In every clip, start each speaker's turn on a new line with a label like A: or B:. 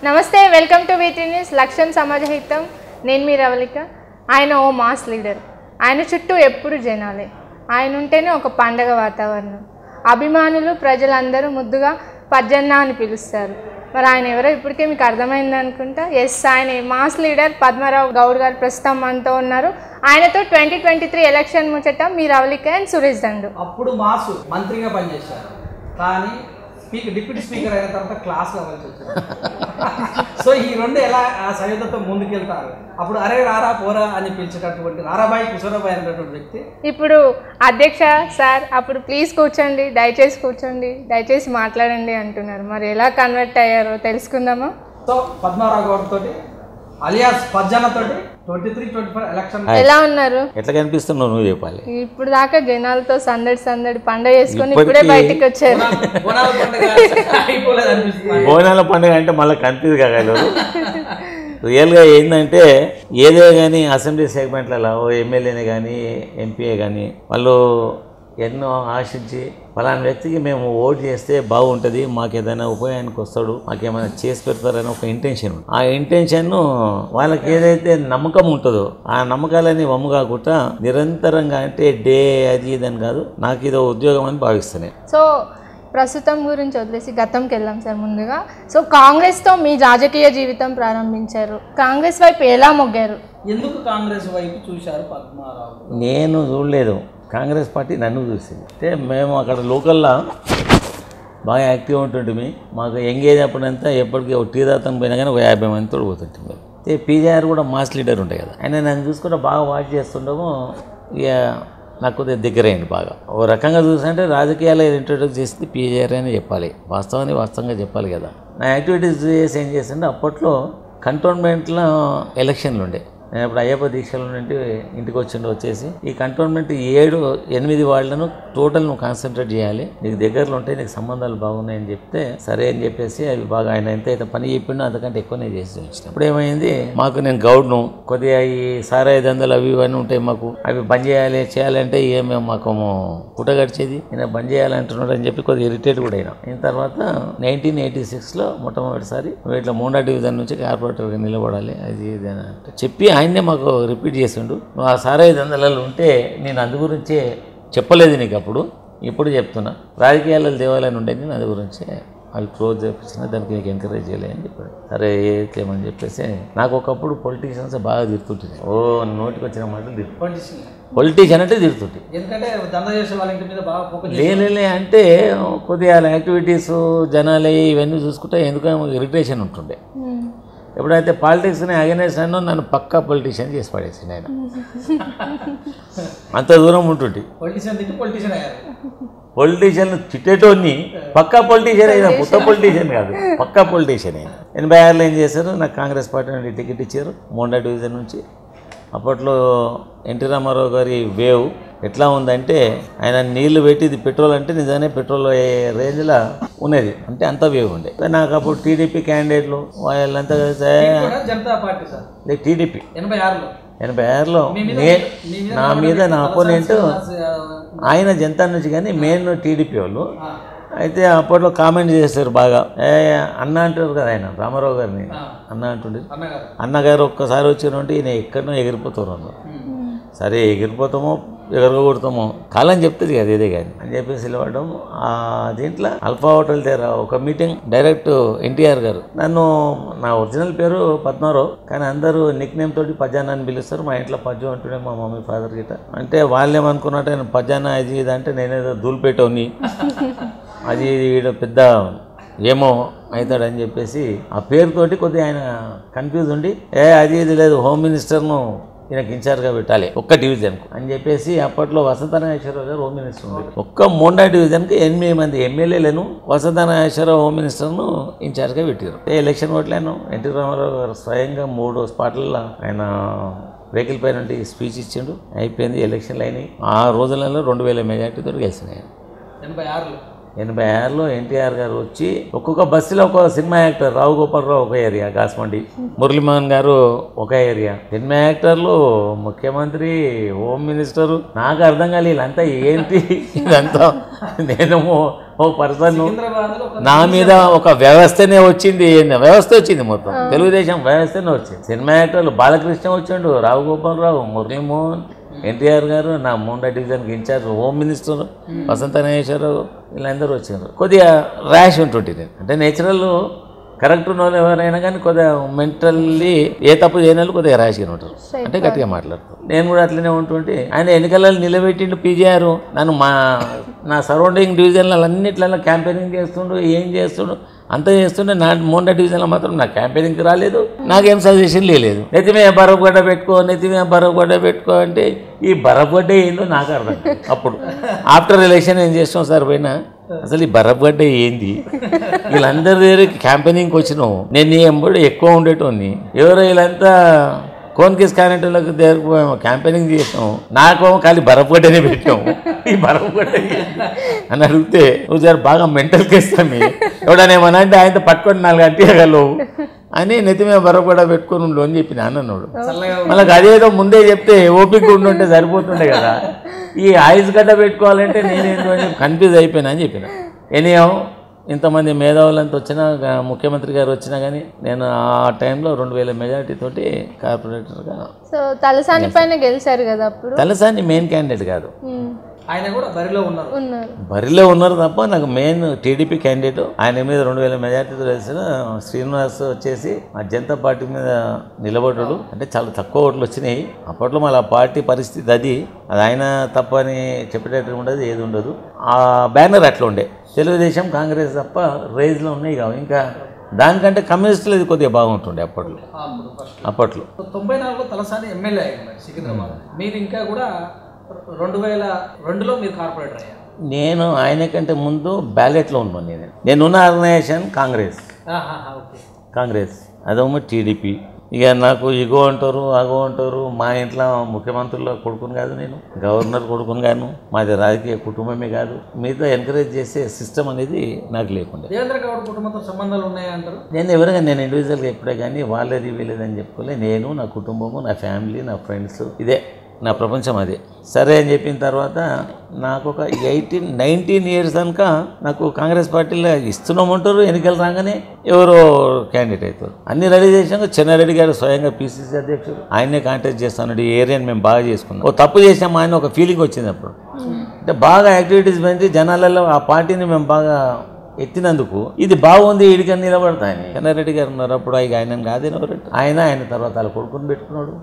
A: నమస్తే, welcome to వీటీ news. లక్ష్యం సమాజహితం. నేను మీ రవళిక. ఆయన ఓ మాస్ లీడర్. ఆయన చుట్టూ ఎప్పుడు జనాలే. ఆయన ఉంటేనే ఒక పండగ వాతావరణం. అభిమానులు ప్రజలందరూ ముద్దుగా పజ్జన్న అని పిలుస్తారు. మరి ఆయన ఎవరో ఇప్పటికే మీకు అర్థమైంది అనుకుంటా. ఎస్, ఆయన మాస్ లీడర్ పద్మారావు గౌడ్ గారు ప్రస్తుతం మనతో ఉన్నారు. ఆయనతో 2023 ఎలక్షన్ ముచ్చట మీ రవళిక అండ్ సురేష్ దండు.
B: అప్పుడు మాసు మంత్రిగా పనిచేశారు, కానీ డిప్యూటీ స్పీకర్ అయిన తర్వాత క్లాస్ కావాల్సి వచ్చింది. సో ఈ రెండు ఎలా ఆ సయోధ్యతో ముందుకెళ్తారు. అప్పుడు అరే రారా పోరా అని పిలిచేటటువంటి రారాబాయి కిషోరాబాయి అనేటటువంటి వ్యక్తి
A: ఇప్పుడు అధ్యక్ష సార్ అప్పుడు ప్లీజ్ కూర్చోండి, దయచేసి కూర్చోండి, దయచేసి మాట్లాడండి అంటున్నారు. మరి ఎలా కన్వర్ట్ అయ్యారో తెలుసుకుందామా?
B: సో పద్మారావు గౌడ్ తోటి అలియాస్ పజ్జన్నతోటి 23-24 ఎలక్షన్
A: ఎలా ఉన్నారు?
C: ఎట్లా కనిపిస్తున్నావు నువ్వు చెప్పాలి.
A: ఇప్పుడు దాకా జనాలతో సందడి సందడి పండగ చేసుకొని ఇప్పుడే బయటికి వచ్చారు.
C: బోనాల పండుగ అంటే మళ్ళీ కన్ఫ్యూజ్ కాగలరు. రియల్గా ఏంటంటే ఏదే కానీ అసెంబ్లీ సెగ్మెంట్లలో ఓ ఎమ్మెల్యేనే కానీ ఎంపీఏ కానీ వాళ్ళు ఎన్నో ఆశించి ఫలానా వ్యక్తికి మేము ఓటు చేస్తే బాగుంటుంది, మాకు ఏదైనా ఉపయోగానికి వస్తాడు, మాకేమైనా చేసి పెడతారని ఒక ఇంటెన్షన్. ఆ ఇంటెన్షన్ను వాళ్ళకి ఏదైతే నమ్మకం ఉంటుందో ఆ నమ్మకాలని వమ్ము కాకుండా నిరంతరంగా అంటే డే అది ఇదని కాదు, నాకు ఇదో ఉద్యోగం అని భావిస్తున్నాయి.
A: సో ప్రస్తుతం గురించి వదిలేసి గతంకి వెళ్దాం సార్. ముందుగా సో కాంగ్రెస్తో మీ రాజకీయ జీవితం ప్రారంభించారు. కాంగ్రెస్ వైపు ఎలా మొగ్గారు?
B: ఎందుకు కాంగ్రెస్ వైపు చూశారు పద్మారావు?
C: నేను చూడలేదు, కాంగ్రెస్ పార్టీ నన్ను చూసింది. అంటే మేము అక్కడ లోకల్లో బాగా యాక్టివ్ ఉంటుంటిమి. మాకు ఎంగేజ్ అప్పుడంతా ఎప్పటికీ ఒక టీ తాతం పోయినా కానీ ఒక 50 మంది తోడు పోతుంటే. అయితే పీజీఆర్ కూడా మాస్ లీడర్ ఉంటాయి కదా, ఆయన నన్ను చూసుకుంటే బాగా వాచ్ చేస్తుండము. ఇక నాకు కొద్దిగా దగ్గర అయింది బాగా. ఓ రకంగా చూస్తుంటే రాజకీయాలు ఇంట్రొడ్యూస్ చేసింది పీజీఆర్ అని చెప్పాలి, వాస్తవంగా చెప్పాలి కదా. నా యాక్టివిటీస్ చేసి ఏం చేస్తుంటే అప్పట్లో కంటోన్మెంట్లో ఎలక్షన్లు ఉండే. నేను ఇప్పుడు అయ్యప్ప దీక్షల నుండి ఇంటికి వచ్చేసి ఈ కంటోన్మెంట్ 7-8 వార్డులను టోటల్ నువ్వు కాన్సన్ట్రేట్ చేయాలి, నీకు దగ్గరలో ఉంటే నీకు సంబంధాలు బాగున్నాయని చెప్తే సరే అని చెప్పేసి అవి బాగా ఆయన ఎంతైతే పని చెప్పిండో అంతకంటే ఎక్కువనే చేసి వచ్చిన. ఇప్పుడు ఏమైంది, మాకు నేను గౌడ్ను కొద్దిగా ఈ సారాయి దందలు అవి ఇవన్నీ ఉంటాయి మాకు, అవి బంద్ చేయాలంటే ఏమేమి మాకు పుట్ట గడిచేది, నేను బంద్ చేయాలంటున్నాడు అని చెప్పి కొద్దిగా ఇరిటేట్ కూడా అయినా తర్వాత 1986లో మొట్టమొదటిసారి ఇట్లా మూడా డివిజన్ నుంచి కార్పొరేటర్గా నిలబడాలి అది ఇది అని అంటే చెప్పి ఆయన్నే మాకు రిపీట్ చేసిండు. నువ్వు ఆ సారాయి దందలలో ఉంటే నేను అందు గురించే చెప్పలేదు నీకు అప్పుడు, ఇప్పుడు చెప్తున్నా. రాజకీయాలలో దేవాలయం ఉండేది నేను అందు గురించే అవి క్లోజ్ చేపించిన, దానికి నీకు ఎంకరేజ్ చేయలే అని చెప్పాడు. సరే ఏమని చెప్పేసి నాకు ఒకప్పుడు పొలిటీషియన్స్ బాగా తిరుగుతుంటుంది. ఓ నోటికి వచ్చిన మాటలు పొలిటీషియన్ అంటే తిరుగుతుంది. లేలే అంటే కొద్దిగా యాక్టివిటీస్ జనాలే ఇవన్నీ చూసుకుంటే ఎందుకో ఇరిటేషన్ ఉంటుండే. ఎప్పుడైతే పాలిటిక్స్ని అగెనెస్ట్ అన్నో నన్ను పక్కా పొలిటీషియన్ చేసి పడేసింది ఆయన. అంత దూరం ఉంటుంటే పొలిటీషియన్ చిట్టేటోని పక్కా పొలిటీషియన్ అయినా, కొత్త పొలిటీషియన్ కాదు, పక్కా పొలిటీషియన్ అయినా. 86లో ఏం చేశారు, నాకు కాంగ్రెస్ పార్టీ నుండి టికెట్ ఇచ్చారు మోండా డివిజన్ నుంచి. అప్పట్లో ఎన్టీ రామారావు గారి వేవ్ ఎట్లా ఉందంటే ఆయన నీళ్లు పెట్టి ఇది పెట్రోల్ అంటే నిజంగానే పెట్రోల్ రేంజ్లో ఉన్నది, అంటే అంత వేవ్ ఉండే. నాకు అప్పుడు టీడీపీ క్యాండిడేట్లు వాళ్ళంతా టీడీపీ 86లో నా మీద నా అపోనెంట్ ఆయన జనతా నుంచి కానీ మెయిన్ టీడీపీ వాళ్ళు. అయితే అప్పట్లో కామెంట్ చేస్తారు బాగా, అన్న అంటారు కదా ఆయన రామారావు గారిని అన్న అంటుండే. అన్నగారు ఒక్కసారి వచ్చినంటే ఈయన ఎక్కడనో ఎగిరిపోతారు అన్నారు. సరే ఎగిరిపోతామో ఎగరగొడతామో కాలం చెప్తుంది కదా ఇదే కానీ అని చెప్పేసి నిలబడడం. దీంట్లో అల్ఫా హోటల్ దగ్గర ఒక మీటింగ్ డైరెక్ట్ ఎన్టీఆర్ గారు నన్ను, నా ఒరిజినల్ పేరు పద్మారావు కానీ అందరూ నిక్ నేమ్ తోటి పజ్జానా అని పిలుస్తారు. మా ఇంట్లో పద్యం అంటుండే మా మమ్మీ ఫాదర్ గిట. అంటే వాళ్ళేమనుకున్నట్టు ఆయన పజ్జానా అది ఇది అంటే నేనేదో ధూళిపేటోని అది పెద్ద ఏమో అవుతాడని చెప్పేసి ఆ పేరుతోటి కొద్దిగా ఆయన కన్ఫ్యూజ్ ఉండి అది ఇది లేదు, హోమ్ మినిస్టర్ను ఈయనకి ఇన్ఛార్జ్గా పెట్టాలి ఒక్క డివిజన్కు అని చెప్పేసి అప్పట్లో వసంతనాగేశ్వరరావు గారు హోమ్ మినిస్టర్ ఉండేది. ఒక్క మోండా డివిజన్కి 8 మంది ఎమ్మెల్యేలను వసంతనాగేశ్వరరావు హోమ్ మినిస్టర్ను ఇన్ఛార్జ్గా పెట్టారు. ఎలక్షన్ ఓట్లేను ఎన్టీ రామారావు గారు స్వయంగా 3 స్పాట్లలో ఆయన వెహికల్ పై నుండి స్పీచ్ ఇచ్చిండు, అయిపోయింది. ఎలక్షన్లు అయినాయి. ఆ రోజులలో 2000 మెజార్టీతో గెలిచినాయి. 86లో ఎన్టీఆర్ గారు వచ్చి ఒక్కొక్క బస్సులో ఒక సినిమా యాక్టర్, రావు గోపాలరావు ఒక ఏరియా, గాస్మండి మురళీమోహన్ గారు ఒక ఏరియా, సినిమా యాక్టర్లు, ముఖ్యమంత్రి, హోమ్ మినిస్టరు. నాకు అర్థం కాదు వీళ్ళంతా ఏంటి ఇదంతా. నేను ఒక పర్సన్
B: సికింద్రాబాద్లో ఒక
C: నా మీద ఒక వ్యవస్థనే వచ్చింది, వ్యవస్థ వచ్చింది మొత్తం తెలుగుదేశం వ్యవస్థనే వచ్చింది. సినిమా యాక్టర్లు బాలకృష్ణ వచ్చిండు, రావు గోపాలరావు, మురళీమోహన్, ఎన్టీఆర్ గారు, నా మూండా డివిజన్కి ఇన్ఛార్జ్ హోమ్ మినిస్టర్ వసంత నాగేశ్వరరావు, వీళ్ళందరూ వచ్చారు. కొద్దిగా ర్యాష్ ఉంటుంటే నేను అంటే నేచురల్ కరెక్ట్ ఉన్న వాళ్ళు ఎవరైనా కానీ కొద్దిగా మెంటల్లీ ఏ తప్పు చేయని వాళ్ళు కొద్దిగా ర్యాష్గా ఉంటారు, అంటే గట్టిగా మాట్లాడతారు. నేను కూడా అట్లనే ఉంటుంటే ఆయన ఎన్నికలలో నిలబెట్టిండు పీజీఆర్, నన్ను నా సరౌండింగ్ డివిజన్లలో అన్నిట్లలో క్యాంపెయినింగ్ చేస్తుండు, ఏం చేస్తుండు అంతా చేస్తుండే. నా మోండా డివిజన్లో మాత్రం నా క్యాంపెయినింగ్కి రాలేదు, నాకేం సజెషన్ లేదు. నెత్తిమే బరఫ్ గడ్డ పెట్టుకో, నెత్తిమే బరఫ్ గడ్డ పెట్టుకో అంటే ఈ బరఫ్ గడ్డ ఏందో నాకు అర్థం. అప్పుడు ఆఫ్టర్ ఎలక్షన్ ఏం చేస్తాం సార్ పైన అసలు ఈ బరఫ్ గడ్డ ఏంది, వీళ్ళందరి దగ్గరికి క్యాంపెయినింగ్కి వచ్చినావు, నేను నీ ఎంబడి ఎక్కువ ఉండేటోని, ఎవరో వీళ్ళంతా కోన్కేస్ క్యాండిడేట్లకు దగ్గర క్యాంపెయినింగ్ చేసాము, నాకు ఖాళీ బరఫ్ గడ్డనే పెట్టాము, ఈ బరఫ్ గడ్డ అని అడిగితే నువ్వు సార్ బాగా మెంటల్ కేస్తామి ఎవడనేమన్నా అంటే ఆయనతో పట్టుకొని 4 గంటలు అని నెత్తి మీద బరఫ్ గడ్డ పెట్టుకొని ఉండు అని చెప్పి నాన్నన్నాడు. మళ్ళీ అదేదో ముందే చెప్తే ఓపిక ఉండుంటే సరిపోతుండే కదా, ఈ ఆయిల్స్ గడ్డ పెట్టుకోవాలంటే నేనేందో అని కన్ఫ్యూజ్ అయిపోయినా అని చెప్పిన. ఎనీహౌ ఇంతమంది మేధావులంతా వచ్చినా ముఖ్యమంత్రి గారు వచ్చినా కానీ నేను ఆ టైంలో 2000 మెజారిటీ తోటి కార్పొరేటర్గా.
A: సో తలసాని పైన గెలిచారు కదా అప్పుడు.
C: తలసాని మెయిన్ క్యాండిడేట్ కాదు,
B: ఆయన కూడా
C: బరిలో ఉన్నారు తప్ప నాకు మెయిన్ టీడీపీ క్యాండిడేట్. ఆయన మీద 2000 మెజార్టీతో తెలిసిన శ్రీనివాస్ వచ్చేసి ఆ జనతా పార్టీ మీద నిలబడ్డాడు. అంటే చాలా తక్కువ ఓట్లు వచ్చినాయి అప్పట్లో. మళ్ళీ ఆ పార్టీ పరిస్థితి అది ఆయన తప్పని చెప్పేటట్టు ఉండదు, ఏది ఉండదు. ఆ బ్యానర్ అట్లా ఉండే, తెలుగుదేశం కాంగ్రెస్ తప్ప రేజ్లో ఉన్నాయి కావు. ఇంకా దానికంటే కమ్యూనిస్టులు ఇది కొద్దిగా బాగుంటుండే అప్పట్లో.
B: 94లో తలసాని ఎమ్మెల్యే అయ్యారు సికింద్రాబాద్. మీరు ఇంకా కూడా 2002లో మీరు కార్పొరేటర్ అయ్యారు.
C: నేను ఆయన కంటే ముందు బ్యాలెట్లో ఉన్నాను. నేనున్న ఆర్గనైజేషన్ కాంగ్రెస్, అదేమో టీడీపీ. ఇక నాకు ఇగో అంటారు అగో అంటారు. మా ఇంట్లో ముఖ్యమంత్రుల కొడుకుని కాదు, నేను గవర్నర్ కొడుకుని కాను, మాది రాజకీయ కుటుంబమే కాదు. మీతో ఎంకరేజ్ చేసే సిస్టమ్ అనేది నాకు లేకుండా.
B: దేవేంద్ర గౌడ్ కుటుంబంతో సంబంధాలు ఉన్నాయంటారు.
C: నేను ఎవరైనా నేను ఇండివిజువల్గా ఎప్పుడే కానీ వాళ్ళది వీళ్ళదని చెప్పుకోలే. నేను నా కుటుంబము, నా ఫ్యామిలీ, నా ఫ్రెండ్స్, ఇదే నా ప్రపంచం అదే. సరే అని చెప్పిన తర్వాత నాకు ఒక 19 ఇయర్స్ కనుక నాకు కాంగ్రెస్ పార్టీలో ఇస్తున్నామంటారు. ఎన్నికలు రాగానే ఎవరో క్యాండిడేట్ అవుతారు. అన్ని రెడీ చేసాక చెన్నారెడ్డి గారు స్వయంగా పిసిసి అధ్యక్షుడు, ఆయనే కాంటాక్ట్ చేస్తాను. ఈ ఏరియాని మేము బాగా చేసుకున్నాం. ఓ తప్పు చేసాము ఆయన ఒక ఫీలింగ్ వచ్చింది అప్పుడు. అంటే బాగా యాక్టివిటీస్ పెంచి జనాలలో ఆ పార్టీని మేము బాగా ఎత్తినందుకు ఇది బాగుంది, ఇడికని నిలబడతాయని చెన్నారెడ్డి గారు ఉన్నారు అప్పుడు. ఇక ఆయన కాదేనవరంటే ఆయన తర్వాత వాళ్ళ కొడుకుని పెట్టుకున్నాడు.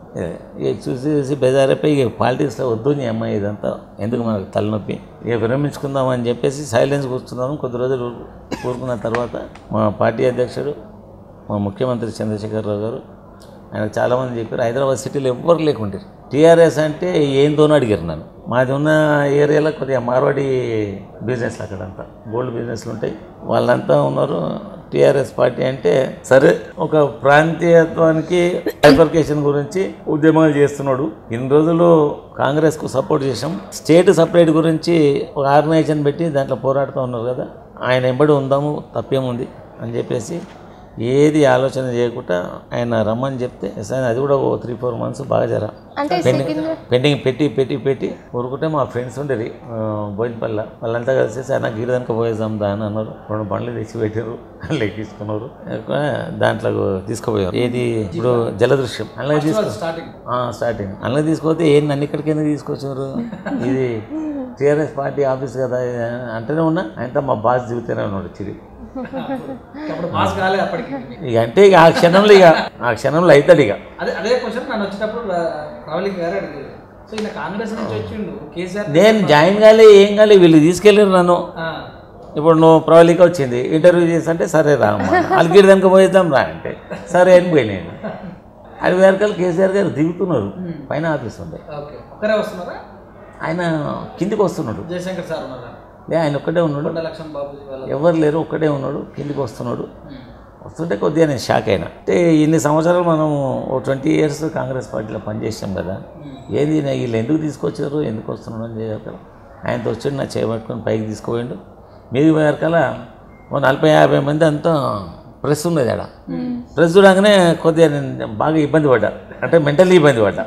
C: ఇక చూసి బెజారైపోయి ఇక పాలిటిక్స్లో వద్దు నీ అమ్మాయి ఇదంతా ఎందుకు మనకు తలనొప్పి, ఇక విరమించుకుందామని చెప్పేసి సైలెన్స్ కూర్చుందాము. కొద్ది రోజులు కూరుకున్న తర్వాత మా పార్టీ అధ్యక్షుడు మా ముఖ్యమంత్రి చంద్రశేఖరరావు గారు, ఆయనకు చాలామంది చెప్పారు హైదరాబాద్ సిటీలో ఎవ్వరు లేకుంటారు. టీఆర్ఎస్ అంటే ఏందోనో అడిగారు నన్ను. మాది ఉన్న ఏరియాలో కొద్దిగా మార్వాడి బిజినెస్లు అక్కడంతా గోల్డ్ బిజినెస్లు ఉంటాయి, వాళ్ళంతా ఉన్నారు. టీఆర్ఎస్ పార్టీ అంటే సరే ఒక ప్రాంతీయత్వానికి బైఫర్కేషన్ గురించి ఉద్యమాలు చేస్తున్నాడు. ఇన్ని రోజులు కాంగ్రెస్కు సపోర్ట్ చేసాం. స్టేట్ సపరేట్ గురించి ఒక ఆర్గనైజేషన్ పెట్టి దాంట్లో పోరాడుతూ ఉన్నారు కదా, ఆయన ఎంబడి ఉందాము తప్పేముంది అని చెప్పేసి ఏది ఆలోచన చేయకుండా ఆయన రమ్మని చెప్తే అది కూడా 3-4 మంత్స్ బాగా జరా పెండింగ్ పెట్టి ఊరుకుంటే మా ఫ్రెండ్స్ ఉండేది బోయినపల్లి, వాళ్ళంతా కలిసేసి ఆయన గీరదానికి పోయేద్దాం అని అన్నారు. 2 బండ్లు తెచ్చి పెట్టారు, లెక్కించుకున్నారు, దాంట్లో తీసుకుపోయారు. ఏది ఇప్పుడు జలదృశ్యం అలాగే స్టార్టింగ్ అలాగే తీసుకుపోతే ఏంటి నన్ను ఇక్కడికి ఎందుకు తీసుకొచ్చారు, ఇది టీఆర్ఎస్ పార్టీ ఆఫీస్ కదా అంటేనే ఉన్నా. ఆయనతో మా బాస్ దిగుతూనే ఉన్నాడు చిరి. ఇక అంటే ఇక ఆ క్షణంలో అవుతాడు. ఇక
B: అదే క్వశ్చన్ నన్ను వచ్చేటప్పుడు ప్రవళిక గారు అడిగారు. సో ఈయన కాంగ్రెస్ నుంచి వచ్చిండు, కేసీఆర్
C: నేను జాయిన్ కాలే ఏం కాలే, వీళ్ళు తీసుకెళ్ళారు నన్ను. ఇప్పుడు నువ్వు ప్రవళిక వచ్చింది ఇంటర్వ్యూ చేస్తుంటే సరే రా అమ్మ, అలిగిరి దానికి పోయేద్దాం రా అంటే సరే అని పోయినాను. అది వేరకాలు కేసీఆర్ గారు దిగుతున్నారు, పైన ఆఫీస్ ఉంది. ఆయన కిందికి వస్తున్నాడు.
B: జయశంకర్ సార్ ఉన్నారా?
C: ఆయన ఒక్కడే ఉన్నాడు, ఎవరు లేరు, ఒక్కడే ఉన్నాడు, కిందికి వస్తున్నాడు. వస్తుంటే కొద్దిగా నేను షాక్ అయినా. అంటే ఇన్ని సంవత్సరాలు మనం 20 ఇయర్స్ కాంగ్రెస్ పార్టీలో పనిచేసాం కదా, ఏంది వీళ్ళు ఎందుకు తీసుకొచ్చారు, ఎందుకు వస్తున్నాడు అని చెప్పారు. ఆయనతో వచ్చాడు, నా చేయబట్టుకొని పైకి తీసుకుపోయిండు. మీది పోయారకల్లా 40-50 మంది అంతా ప్రెస్ ఉన్నది ఆడ. ప్రెస్ చూడగానే కొద్దిగా నేను బాగా ఇబ్బంది పడ్డా, అంటే మెంటల్లీ ఇబ్బంది పడ్డా.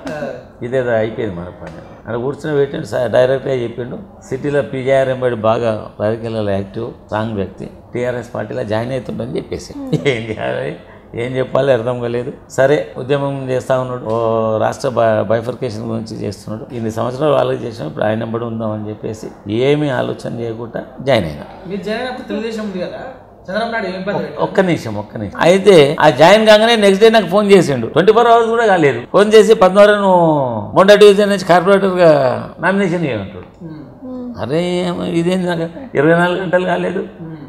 C: ఇదేదో అయిపోయింది మన పని. అక్కడ కూర్చుని పెట్టండి డైరెక్ట్గా చెప్పిండు, సిటీలో పీజేఆర్ ఎంబడి బాగా రాజకీయాలలో యాక్టివ్ స్ట్రాంగ్ వ్యక్తి, టీఆర్ఎస్ పార్టీలో జాయిన్ అవుతుండని చెప్పేసి ఏం చేయాలి ఏం చెప్పాలి అర్థం కాలేదు. సరే ఉద్యమం చేస్తూ ఉన్నాడు, ఓ రాష్ట్ర బైఫర్కేషన్ గురించి చేస్తున్నాడు, ఇన్ని సంవత్సరాలు వాళ్ళకి చేసినా ఇప్పుడు ఆయన ఎంబడి ఉందామని చెప్పేసి ఏమీ ఆలోచన చేయకుండా జాయిన్ అయినా.
B: మీరు జాయిన్ అయినప్పుడు తెలుగుదేశం ఉంది కదా, చంద్రబాబు నాయుడు ఏం పని
C: ఒక్క నిమిషం అయితే ఆ జాయిన్ కాగానే నెక్స్ట్ డే నాకు ఫోన్ చేసిండు, 24 hours కూడా కాలేదు. ఫోన్ చేసి 16 మొండా డివిజన్ నుంచి కార్పొరేటర్గా నామినేషన్ చేయమంటాడు. అరే ఇదేంటి, నాకు 24 గంటలు కాలేదు,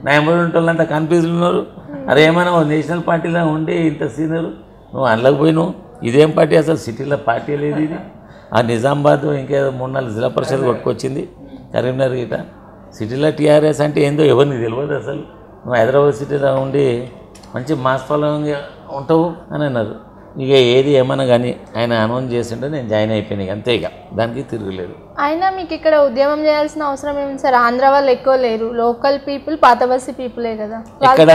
C: నా ఎంబడి ఉంటోళ్ళంతా కన్ఫ్యూజ్లు ఉన్నారు. అరే ఏమైనా నేషనల్ పార్టీలో ఉండి ఇంత సీనియర్ నువ్వు అనలేక పోయినావు, ఇదేం పార్టీ అసలు సిటీలో పార్టీ లేదు ఇది. ఆ నిజామాబాద్ ఇంకేదో 3-4 జిల్లా పరిషత్ కొట్టుకొచ్చింది, కరీంనగర్ గిట. సిటీలో టీఆర్ఎస్ అంటే ఏందో ఎవరిని తెలియదు అసలు, నువ్వు హైదరాబాద్ సిటీలో ఉండి మంచి మాస్ ఫాలోయింగ్ ఉంటావు అని అన్నారు. ఇక ఏది ఏమన్నా కానీ ఆయన అనౌన్స్ చేసిండే నేను జాయిన్ అయిపోయినాయి అంతే, ఇక దానికి తిరగలేదు.
A: అయినా మీకు ఇక్కడ ఉద్యమం చేయాల్సిన అవసరం ఏమిటి సార్? ఆంధ్ర వాళ్ళు ఎక్కువ లేరు, లోకల్ పీపుల్ పాత బస్సు పీపులే కదా.
C: ఇక్కడ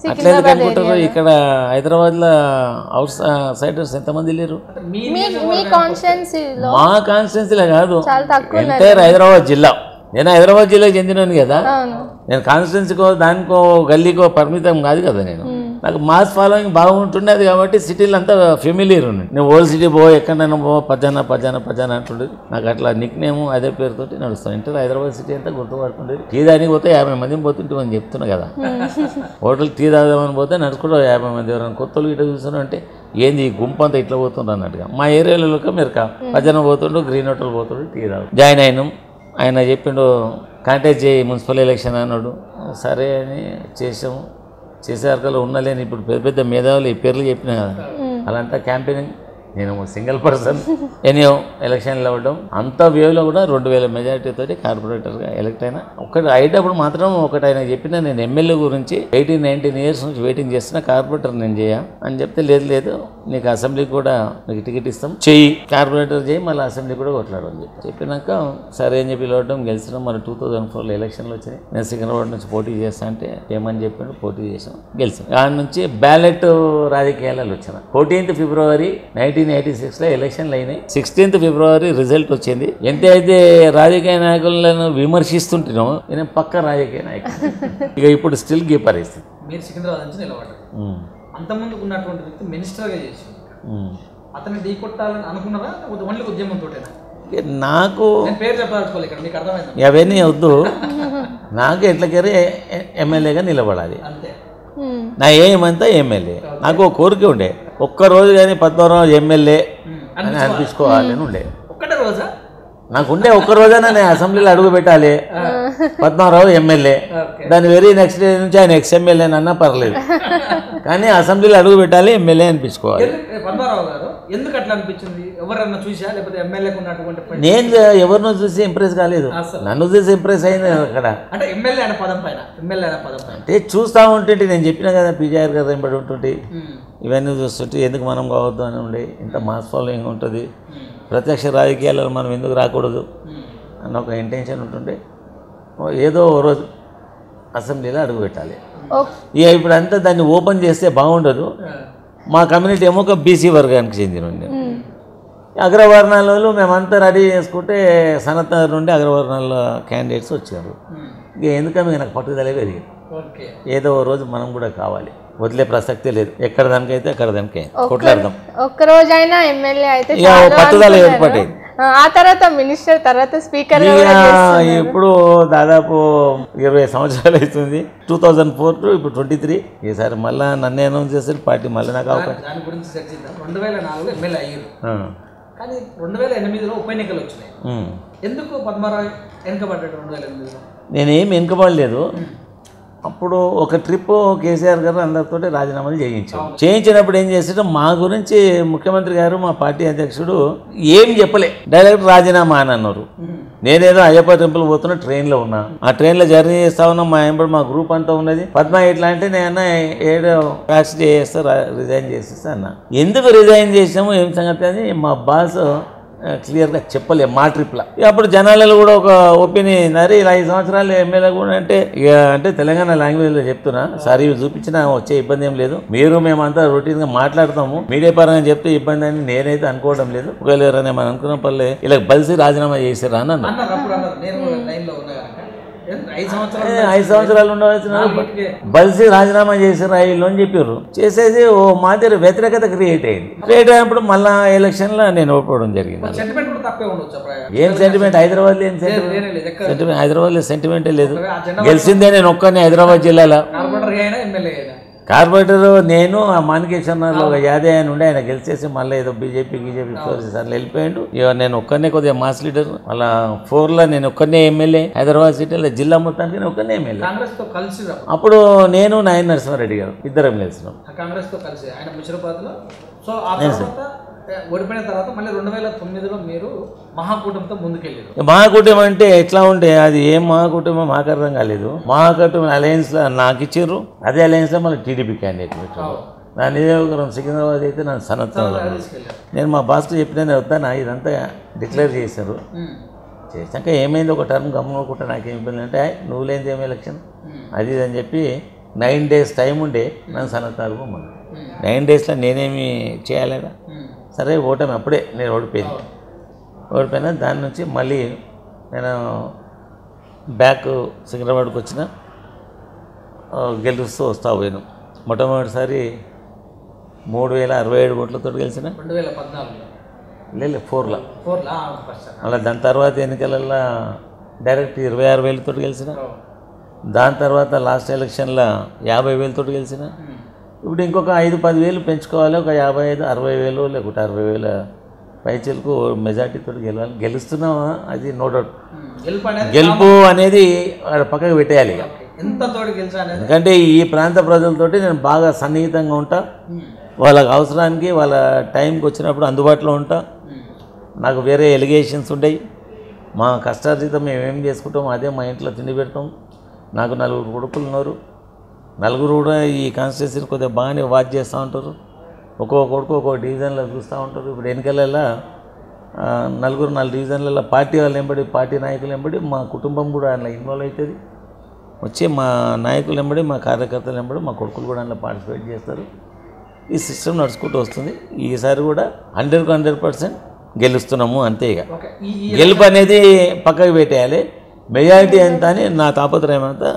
C: అట్లా అనుకుంటారు, ఇక్కడ హైదరాబాద్లో అవుట్ సైడర్స్ ఎంతమంది లేరు?
A: మీ కాన్స్టిట్యున్సీలో?
C: మా కాన్స్టిట్యున్సీలో కాదు,
A: చాలా తక్కువ.
C: ఎంటైర్ హైదరాబాద్ జిల్లా. నేను హైదరాబాద్ జిల్లాకి చెందినాను కదా, నేను కాన్స్టిట్యున్సీకో దానికో గల్లీకో పరిమితం కాదు కదా. నేను నాకు మాస్ ఫాలోయింగ్ బాగుంటుండేది కాబట్టి సిటీలో అంతా ఫెమిలియర్ ఉన్నాయి. నేను ఓల్డ్ సిటీ పో ఎక్కడైనా పో పజ్జాన అంటుండేది. నాకు అట్లా నిక్ నేము అదే పేరుతోటి నడుస్తాను. ఇంటర్ హైదరాబాద్ సిటీ అంతా గుర్తుపడుతుండేది. టీ దానికి పోతే 50 మందిని పోతుంటే అని చెప్తున్నా కదా. హోటల్ టీ తాగుదామని పోతే నడుచుకుంటూ 50 మంది ఎవరైనా కొత్తలు ఇట్లా చూస్తున్నా అంటే ఏంది ఈ గుంపు అంతా ఇట్లా పోతుండ్రు అన్నట్టుగా. మా ఏరియాలో మీరు పజ్జన పోతుండ్రు, గ్రీన్ హోటల్ పోతుండ్రు, టీ తాగు. జాయిన్ అయినాం. ఆయన చెప్పిండు కాంటాక్ట్ చేయి మున్సిపల్ ఎలక్షన్ అన్నాడు. సరే అని చేసేవారికల్లా ఉన్నలేని ఇప్పుడు పెద్ద పెద్ద మేధావులు ఈ పేర్లు చెప్పినా కదా, అలాంతా క్యాంపెయినింగ్. నేను సింగిల్ పర్సన్ ఎనియో ఎలక్షన్లు అవ్వడం అంత వేవ్లో కూడా 2000 మెజారిటీతో కార్పొరేటర్గా ఎలక్ట్ అయినా. ఒకటి అయ్యేటప్పుడు మాత్రం ఒకటి ఆయన చెప్పిన, నేను ఎమ్మెల్యే గురించి 18-19 years నుంచి వెయిటింగ్ చేస్తున్నా, కార్పొరేటర్ నేను చేయ అని చెప్తే లేదు నీకు అసెంబ్లీకి కూడా నీకు టికెట్ ఇస్తాం, చెయ్యి కార్పొరేటర్ చేయి, మళ్ళీ అసెంబ్లీ కూడా కొట్లాడు అని చెప్పినాక సరే అని చెప్పి పిలవడం గెలిచినాం. మన 2004లో ఎలక్షన్లు వచ్చినాయి. నేను సికింద్రాబాద్ నుంచి పోటీ చేస్తా అంటే ఏమని చెప్పిండు, పోటీ చేసాం, గెలిచాం. దాని నుంచి బ్యాలెట్ రాజకీయాలు వచ్చిన 14th February 1986లో ఎలక్షన్లు అయినాయి. 16th February రిజల్ట్ వచ్చింది. ఎంత అయితే రాజకీయ నాయకులను విమర్శిస్తుంటున్నాం, నేను పక్క రాజకీయ నాయకుడు. ఇక ఇప్పుడు స్టిల్ గీ పరిస్థితి.
B: మీరు సికింద్రాబాద్ నుంచి నిలబడ్డారు, అంతమందికి ఉన్నటువంటి వ్యక్తి మినిస్టర్గా చేసి అతన్ని ఢీ కొట్టాలని అనుకున్నారా? ఓన్లీ ఉద్యమంతోటేనా?
C: నాకు
B: పేరు చెప్పాల్సుకోవాలి ఇక్కడ, మీకు అర్థమైంది
C: అవన్నీ వద్దు. నాకు ఎట్లకెరీ ఎమ్మెల్యేగా నిలబడాలి అంతే. నా ఏమంతా ఎమ్మెల్యే. నాకు ఒక కోరిక ఉండే, ఒక్కరోజు కానీ 16 ఎమ్మెల్యే అని అనిపించుకోవాలని ఉండే.
B: ఒక్కటే రోజా?
C: నాకుండే ఒక్కరోజైనా నేను అసెంబ్లీలో అడుగు పెట్టాలి, 16 ఎమ్మెల్యే. దాని వెరీ నెక్స్ట్ డే నుంచి ఆయన ఎక్స్ఎమ్మెల్యే అన్నా పర్లేదు, కానీ అసెంబ్లీలో అడుగు పెట్టాలి, ఎమ్మెల్యే అనిపించుకోవాలి.
B: ఎందుకు అట్లా అనిపించింది? ఎవరన్నా చూసా లేకపోతే ఎమ్మెల్యేకి ఉన్నటువంటి?
C: నేను ఎవరినో చూసి ఇంప్రెస్ కాలేదు, నన్ను చూసి ఇంప్రెస్ అయింది అక్కడ.
B: అంటే ఎమ్మెల్యే అనే పదం పైన
C: అంటే చూస్తూ ఉంటుంటే, నేను చెప్పినా కదా పీజీఆర్ గారు వెంబడి ఉంటుంటే ఇవన్నీ చూస్తుంటే ఎందుకు మనం కావద్దు అని ఉండే. ఇంత మాస్ ఫాలోయింగ్ ఉంటుంది, ప్రత్యక్ష రాజకీయాలలో మనం ఎందుకు రాకూడదు అన్న ఒక ఇంటెన్షన్ ఉంటుండే. ఏదో ఓ రోజు అసెంబ్లీలో అడుగు పెట్టాలి. ఇక ఇప్పుడంతా దాన్ని ఓపెన్ చేస్తే బాగుండదు. మా కమ్యూనిటీ ఏమో ఒక బీసీ వర్గానికి చెందిన అగ్రవర్ణాల వాళ్ళు మేమంతా రెడీ చేసుకుంటే సనత్ నగర్ నుండి అగ్రవర్ణాల క్యాండిడేట్స్ వచ్చారు. ఇక ఎందుకని నాకు పట్టుదల పెరిగింది. ఏదో ఓ రోజు మనం కూడా కావాలి, వదిలే ప్రసక్తే లేదు. ఎక్కడ దానికైతే అక్కడ దానికే కొట్లాడదాం.
A: ఒక్కరోజైనా ఎమ్మెల్యే అయితే
C: పట్టుదల ఏర్పడేది.
A: ఆ తర్వాత మినిస్టర్, తర్వాత స్పీకర్.
C: ఇప్పుడు దాదాపు 20 సంవత్సరాలు అవుతుంది. 2004 to ఇప్పుడు 23. ఈసారి మళ్ళీ నన్ను అనౌన్స్ చేస్తారు పార్టీ, మళ్ళీ నాకు అవకాశం.
B: దాని గురించి చర్చిద్దాం. 2004లో ఎమ్మెల్యే అయ్యారు, కానీ 2008లో ఉప ఎన్నికలు వచ్చినాయి. ఎందుకు పద్మారావు వెనుకబడ్డాడు 2008లో?
C: నేనేం వెనుకబడలేదు. అప్పుడు ఒక ట్రిప్ కేసీఆర్ గారు అందరితో రాజీనామాలు చేయించినప్పుడు ఏం చేసాడు, మా గురించి ముఖ్యమంత్రి గారు మా పార్టీ అధ్యక్షుడు ఏం చెప్పలే, డైరెక్ట్ రాజీనామా అని అన్నారు. నేనేదో అయ్యప్ప టెంపుల్ పోతున్నా, ట్రైన్లో ఉన్నా. ఆ ట్రైన్లో జర్నీ చేస్తా ఉన్నా, మా గ్రూప్ అంతా ఉన్నది. పద్మ ఎట్లా అంటే నేను ఏడో యాక్సిడెంట్ చేస్తా, రిజైన్ చేసేస్తా అన్న. ఎందుకు రిజైన్ చేసాము ఏం సంగతి అని మా బాస్ క్లియర్గా చెప్పలేము మా ట్రిప్లో. అప్పుడు జనాలలో కూడా ఒక ఒపీనియన్, అరే ఇలా 5 సంవత్సరాలు ఎమ్మెల్యే కూడా అంటే ఇక అంటే తెలంగాణ లాంగ్వేజ్లో చెప్తున్నా, సార్ ఇవి చూపించినా వచ్చే ఇబ్బంది ఏం లేదు, మీరు మేమంతా రొటీన్గా మాట్లాడతాము, మీడియా పరంగా చెప్తే ఇబ్బంది అని నేనైతే అనుకోవడం లేదు. ఒకవేళ ఎవరైనా మనం అనుకున్న పర్లే ఇలా బలిసి రాజీనామా చేశారా అని అన్నారు. 5 సంవత్సరాలు ఉండవలసిన బలిసి రాజీనామా చేశారు ఐళ్ళు అని చెప్పారు. చేసేసి ఓ మాదిరి వ్యతిరేకత క్రియేట్ అయినప్పుడు మళ్ళా ఎలక్షన్లో నేను ఓడిపోవడం జరిగింది. ఏం సెంటిమెంట్ హైదరాబాద్లో, ఏం సెంటిమెంట్ హైదరాబాద్లో సెంటిమెంటే లేదు. గెలిచిందే నేను ఒక్కనే హైదరాబాద్ జిల్లాలో. కార్పొరేటర్ నేను ఆ మాణికేశ్వరరావు ఒక యాదే ఆయన ఉండే, ఆయన గెలిచేసి మళ్ళీ ఏదో బీజేపీ సార్లు వెళ్ళిపోయాడు. ఇక నేను ఒక్కనే కొద్దిగా మాస్ లీడర్, మళ్ళీ 4లో నేను ఒక్కనే ఎమ్మెల్యే, హైదరాబాద్ సిటీలో జిల్లా మొత్తానికి నేను ఒక్కనే ఎమ్మెల్యే. అప్పుడు నేను నాయన నరసింహారెడ్డి గారు ఇద్దరం గెలిచినాం కాంగ్రెస్తో కలిసి. ఆయన ముషిరాబాద్లో. సో ఓడిపోయిన తర్వాత మళ్ళీ 2009లో మీరు మహాకూటమితో ముందుకెళ్ళారు. మహాకూటమి అంటే ఎట్లా ఉంటే అది ఏం మహాకూటమి మాకు అర్థం కాలేదు. మహాకూటమి అలయన్స్లో నాకు ఇచ్చారు, అదే అలయన్స్లో మళ్ళీ టీడీపీ క్యాండిడేట్ పెట్టారు. నా నియోజకవర్గం సికింద్రాబాద్ అయితే నన్ను సనత్నం. నేను మా బాస్కు చెప్పిన వద్దానా ఇదంతా డిక్లేర్ చేశారు. చేశాక ఏమైంది, ఒక టర్మ్ గమ్ముకోకుండా నాకేం ఇబ్బంది అంటే నువ్వు లేనిది ఏమి ఎలక్షన్ అది ఇది అని చెప్పి 9 days టైం ఉండే నన్ను సనత్నాలు పోమన్నా. 9 daysలో నేనేమి చేయాలేదా? సరే ఓటమి అప్పుడే నేను ఓడిపోయినా. దాని నుంచి మళ్ళీ నేను బ్యాక్ సికింద్రాబాద్కి వచ్చిన, గెలుస్తూ వస్తా పోయాను. మొట్టమొదటిసారి 3067 ఓట్లతో గెలిచిన 2014 లేదు 4లో. అలా దాని తర్వాత ఎన్నికలలో డైరెక్ట్ 26,000 తోటి గెలిచిన. దాని తర్వాత లాస్ట్ ఎలక్షన్లో 50,000 గెలిచిన. ఇప్పుడు ఇంకొక 5-10 వేలు పెంచుకోవాలి, ఒక 55-60,000 లేకుంటే 60,000 పైచలకు మెజార్టీతో గెలవాలి. గెలుస్తున్నామా అది నో డౌట్. గెలుపు అనేది పక్కకు పెట్టేయాలి. ఎందుకంటే ఈ ప్రాంత ప్రజలతోటి నేను బాగా సన్నిహితంగా ఉంటా, వాళ్ళకి అవసరానికి వాళ్ళ టైంకి వచ్చినప్పుడు అందుబాటులో ఉంటా. నాకు వేరే ఎలిగేషన్స్ ఉండయి. మా కష్టార్జితం మేము ఏం చేసుకుంటాం అదే మా ఇంట్లో తిండి పెడతాం. నాకు 4 కొడుకులు ఉన్నారు. 4 కూడా ఈ కాన్స్టిట్యూన్సీని కొద్దిగా బాగానే వాచ్ చేస్తూ ఉంటారు. ఒక్కొక్క కొడుకు ఒక్కొక్క డివిజన్లో చూస్తూ ఉంటారు. ఇప్పుడు ఎన్నికలలో 4 డివిజన్లలో పార్టీ వాళ్ళు వెంబడి, పార్టీ నాయకులు వెంబడి మా కుటుంబం కూడా అందులో ఇన్వాల్వ్ అవుతుంది. వచ్చి మా నాయకులు వెంబడి, మా కార్యకర్తలు వెంబడి మా కొడుకులు కూడా అందులో పార్టిసిపేట్ చేస్తారు. ఈ సిస్టమ్ నడుచుకుంటూ వస్తుంది. ఈసారి కూడా 100% గెలుస్తున్నాము అంతే. ఇక గెలుపు అనేది పక్కకు పెట్టేయాలి. మెజారిటీ ఎంత అని నా తాపత్రయం అంతా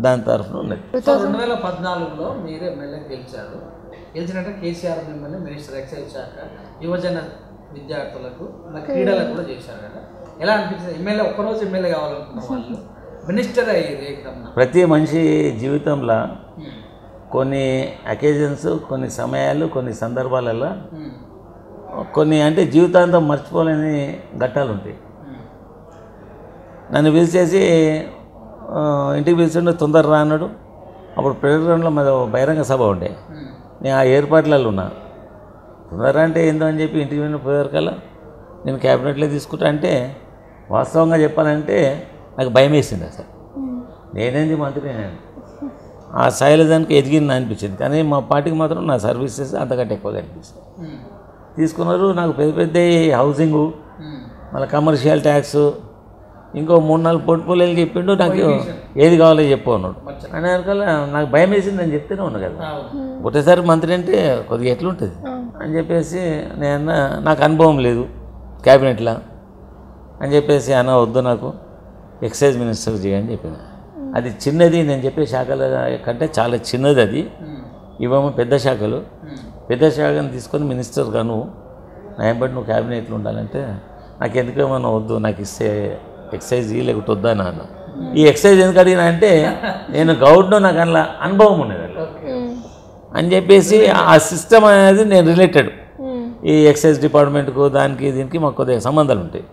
C: దాని తరఫున ఉన్నది.
B: 2014లో మీరు ఎమ్మెల్యే గెలిచారు. గెలిచినట్టు కేసీఆర్ మిమ్మల్ని మినిస్టర్ ఎక్సైజ్ శాఖ, యువజన విద్యార్థులకు, క్రీడలకు కూడా చేశారు కదా. ఎలా అనిపించింది? ఎమ్మెల్యే ఒక్కరోజు ఎమ్మెల్యే కావాలనుకున్న వాళ్ళు మినిస్టర్ అయ్యేది.
C: ప్రతి మనిషి జీవితంలో కొన్ని అకేజన్స్, కొన్ని సమయాలు, కొన్ని సందర్భాలలో కొన్ని అంటే జీవితాంతం మర్చిపోలేని ఘట్టాలు ఉంటాయి. నన్ను పిలిచేసి ఇంటికి పిలిచిండు, తొందర రా అన్నాడు. అప్పుడు ప్రెసిడెంట్లో మాది బహిరంగ సభ ఉండే, నేను ఆ ఏర్పాట్లలో ఉన్నా. తొందర అంటే ఏందో అని చెప్పి ఇంటికి వెళ్ళిన పోయేవరకల్లా నేను క్యాబినెట్లో తీసుకుంటా అంటే వాస్తవంగా చెప్పాలంటే నాకు భయం వేసింది. అసలు నేనేంది మంత్రి, నేను ఆ శైలజానికి ఎదిగింది అనిపించింది. కానీ మా పార్టీకి మాత్రం నా సర్వీసెస్ అంతకంటే ఎక్కువగా అనిపిస్తుంది. తీసుకున్నారు. నాకు పెద్ద పెద్ద హౌసింగు, మళ్ళీ కమర్షియల్ ట్యాక్స్, ఇంకో 3-4 పోర్ట్ఫోలియోలు చెప్పిండు. నాకు ఏది కావాలో చెప్పు అన్నాడు. అనే వరకల్లా నాకు భయం వేసింది అని చెప్తూనే ఉన్నా కదా. ఒకటేసారి మంత్రి అంటే కొద్దిగా ఎట్లుంటుంది అని చెప్పేసి నేను నాకు అనుభవం లేదు క్యాబినెట్లో అని చెప్పేసి అన్న వద్దు, నాకు ఎక్సైజ్ మినిస్టర్ చేయని చెప్పిన. అది చిన్నది, నేను చెప్పే శాఖల కంటే చాలా చిన్నది అది. ఇవేమో పెద్ద శాఖలు. పెద్ద శాఖను తీసుకొని మినిస్టర్ గాను నాయంబడి నువ్వు క్యాబినెట్లో ఉండాలంటే నాకు ఎందుకేమన్నా వద్దు, నాకు ఇస్తే ఎక్సైజ్ లేకపోతే వద్దా నాన్న. ఈ ఎక్సైజ్ ఎందుకు అడిగినా అంటే నేను గౌడ్లో నాకు అందులో అనుభవం ఉన్నది అని చెప్పేసి ఆ సిస్టమ్ అనేది నేను రిలేటెడ్, ఈ ఎక్సైజ్ డిపార్ట్మెంట్కు దానికి దీనికి మాకు కొద్దిగా సంబంధాలు ఉంటాయి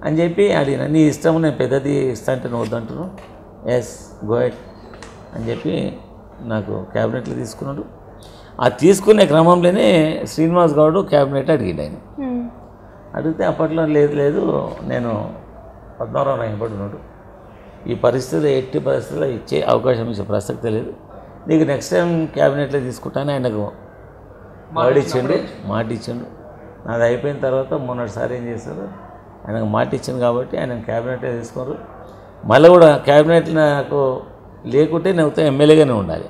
C: అని చెప్పి అడిగిన. నీ ఇష్టం, నేను పెద్దది ఇస్తా అంటే నువ్వు వద్దంటున్నావు, ఎస్ గో ఎట్ అని చెప్పి నాకు క్యాబినెట్లో తీసుకున్నాడు. ఆ తీసుకునే క్రమంలోనే శ్రీనివాస్ గౌడ్ క్యాబినెట్ అడిగిండు. ఆయన అడిగితే అప్పట్లో లేదు నేను పద్మారావు నాయకుడున్నాడు, ఈ పరిస్థితుల్లో ఎట్టి పరిస్థితుల్లో ఇచ్చే అవకాశం ఇచ్చే ప్రసక్తే లేదు, నీకు నెక్స్ట్ టైం క్యాబినెట్లో తీసుకుంటాను ఆయనకు మాట ఇచ్చిండు. నాది అయిపోయిన తర్వాత మొన్నటిసారి ఏం చేస్తారు, ఆయనకు మాట ఇచ్చింది కాబట్టి ఆయన క్యాబినెట్ తీసుకోరు. మళ్ళీ కూడా క్యాబినెట్ నాకు లేకుంటే నేను ఎమ్మెల్యేగానే ఉండాలి.